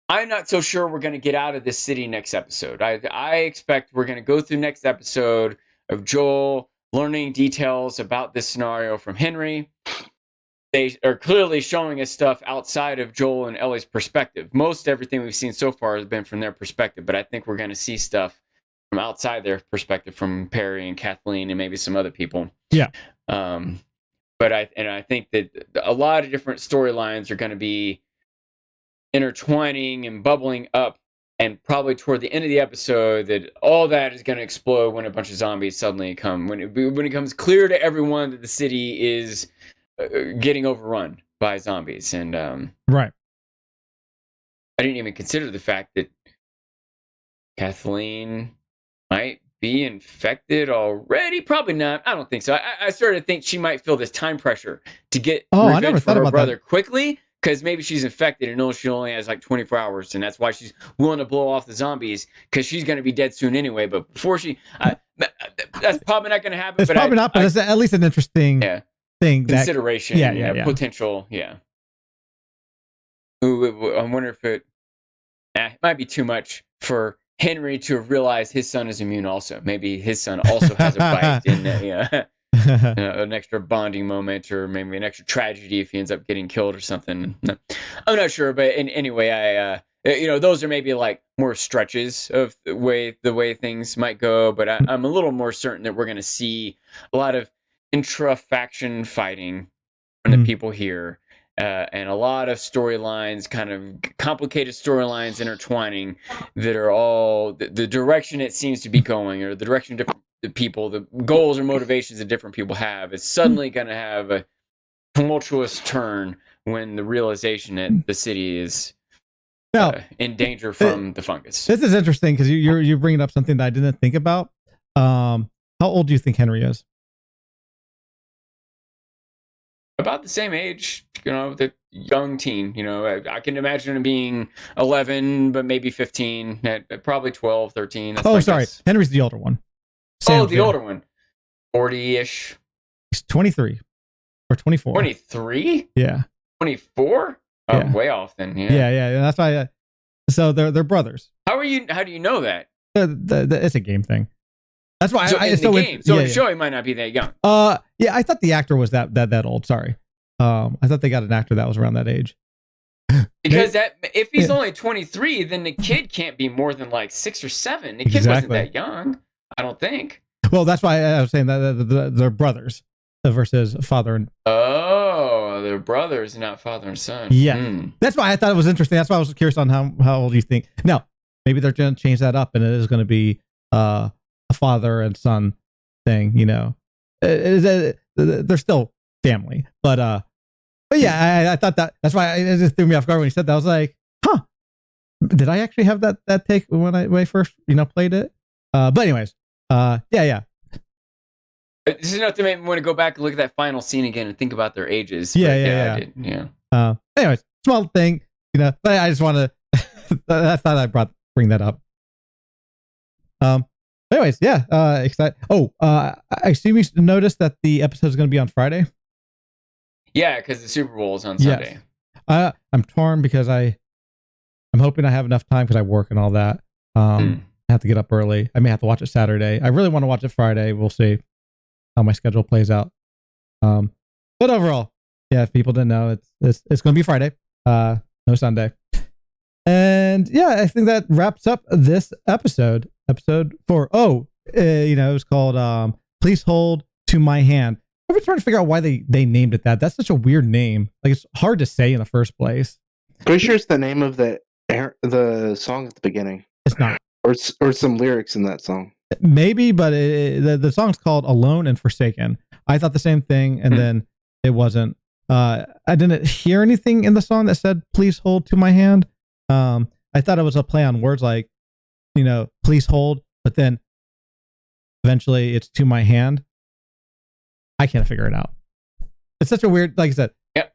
I'm not so sure we're going to get out of this city next episode. I expect we're going to go through next episode of Joel learning details about this scenario from Henry. They are clearly showing us stuff outside of Joel and Ellie's perspective. Most everything we've seen so far has been from their perspective, but I think we're going to see stuff from outside their perspective, from Perry and Kathleen and maybe some other people. Yeah. But I think that a lot of different storylines are going to be intertwining and bubbling up, and probably toward the end of the episode, that all that is going to explode when a bunch of zombies suddenly come. When it becomes clear to everyone that the city is getting overrun by zombies, and right. I didn't even consider the fact that Kathleen might be infected already. Probably not. I don't think so. I started to think she might feel this time pressure to get revenge for her brother quickly, because maybe she's infected and knows she only has like 24 hours, and that's why she's willing to blow off the zombies, because she's going to be dead soon anyway. But before that's probably not going to happen. It's probably not, but it's at least an interesting thing. Consideration. Potential. Yeah. Ooh, I wonder if it might be too much for Henry to have realized his son is immune also. Maybe his son also has a bite in an extra bonding moment, or maybe an extra tragedy if he ends up getting killed or something. I'm not sure, but anyway, those are maybe like more stretches of the way things might go. But I'm a little more certain that we're going to see a lot of intra-faction fighting from the people here, and a lot of storylines, kind of complicated storylines intertwining that are all the direction it seems to be going, or the direction different people, the goals or motivations that different people have, is suddenly going to have a tumultuous turn when the realization that the city is in danger from the fungus. This is interesting because you're bringing up something that I didn't think about. How old do you think Henry is? About the same age, the young teen. I can imagine him being 11, but maybe 15, probably 12, 13. That's oh, sorry. Guess. Henry's the older one. Sam's the older one. 40-ish. He's 23 or 24. 23? Yeah. 24? Oh, yeah. Way off then. Yeah. Yeah. That's why. So they're brothers. How do you know that? It's a game thing. That's why. So in the show, he might not be that young. Yeah. I thought the actor was that old. Sorry. I thought they got an actor that was around that age. Because if he's only 23, then the kid can't be more than like 6 or 7. The kid wasn't that young, I don't think. Well, that's why I was saying that they're brothers versus father and. Oh, they're brothers, not father and son. Yeah, that's why I thought it was interesting. That's why I was curious on how old you think. Now, maybe they're going to change that up, and it is going to be a father and son thing. They're still family, but yeah, I thought that's why it just threw me off guard when you said that. I was like, huh, did I actually have that take when I first played it? But anyways, yeah. This is enough to make me want to go back and look at that final scene again and think about their ages. Yeah. Anyways, small thing, but I just want to. I thought I'd bring that up. Anyways, yeah. Excited. Oh, I assume you noticed that the episode is going to be on Friday. Yeah, because the Super Bowl is on Sunday. Yes. I'm torn because I'm hoping I have enough time because I work and all that. I have to get up early. I may have to watch it Saturday. I really want to watch it Friday. We'll see how my schedule plays out. But overall, yeah, if people didn't know, it's going to be Friday, no Sunday. And yeah, I think that wraps up this episode 4. It was called Please Hold to My Hand. I've been trying to figure out why they named it that. That's such a weird name. Like, it's hard to say in the first place. Pretty sure it's the name of the song at the beginning. It's not. Or some lyrics in that song. Maybe, but the song's called Alone and Forsaken. I thought the same thing, and then it wasn't. I didn't hear anything in the song that said, please hold to my hand. I thought it was a play on words like, please hold, but then eventually it's to my hand. I can't figure it out. It's such a weird, like I said. Yeah,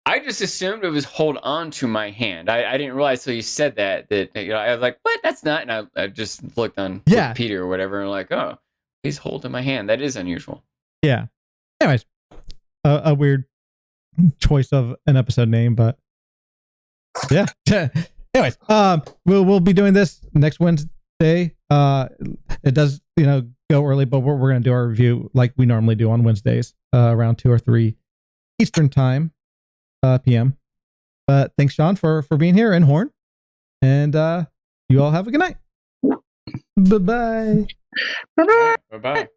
I just assumed it was hold on to my hand. I didn't realize till you said that I was like, what? That's not. And I just looked on Wikipedia or whatever, and like, oh, please hold to my hand. That is unusual. Yeah. Anyways, a weird choice of an episode name, but yeah. Anyways, we'll be doing this next Wednesday. It does, go early, but we're going to do our review like we normally do on Wednesdays, around 2 or 3 Eastern time, PM. But thanks, Sean, for being here, and Horn. And you all have a good night. Bye-bye. Bye-bye. Bye-bye.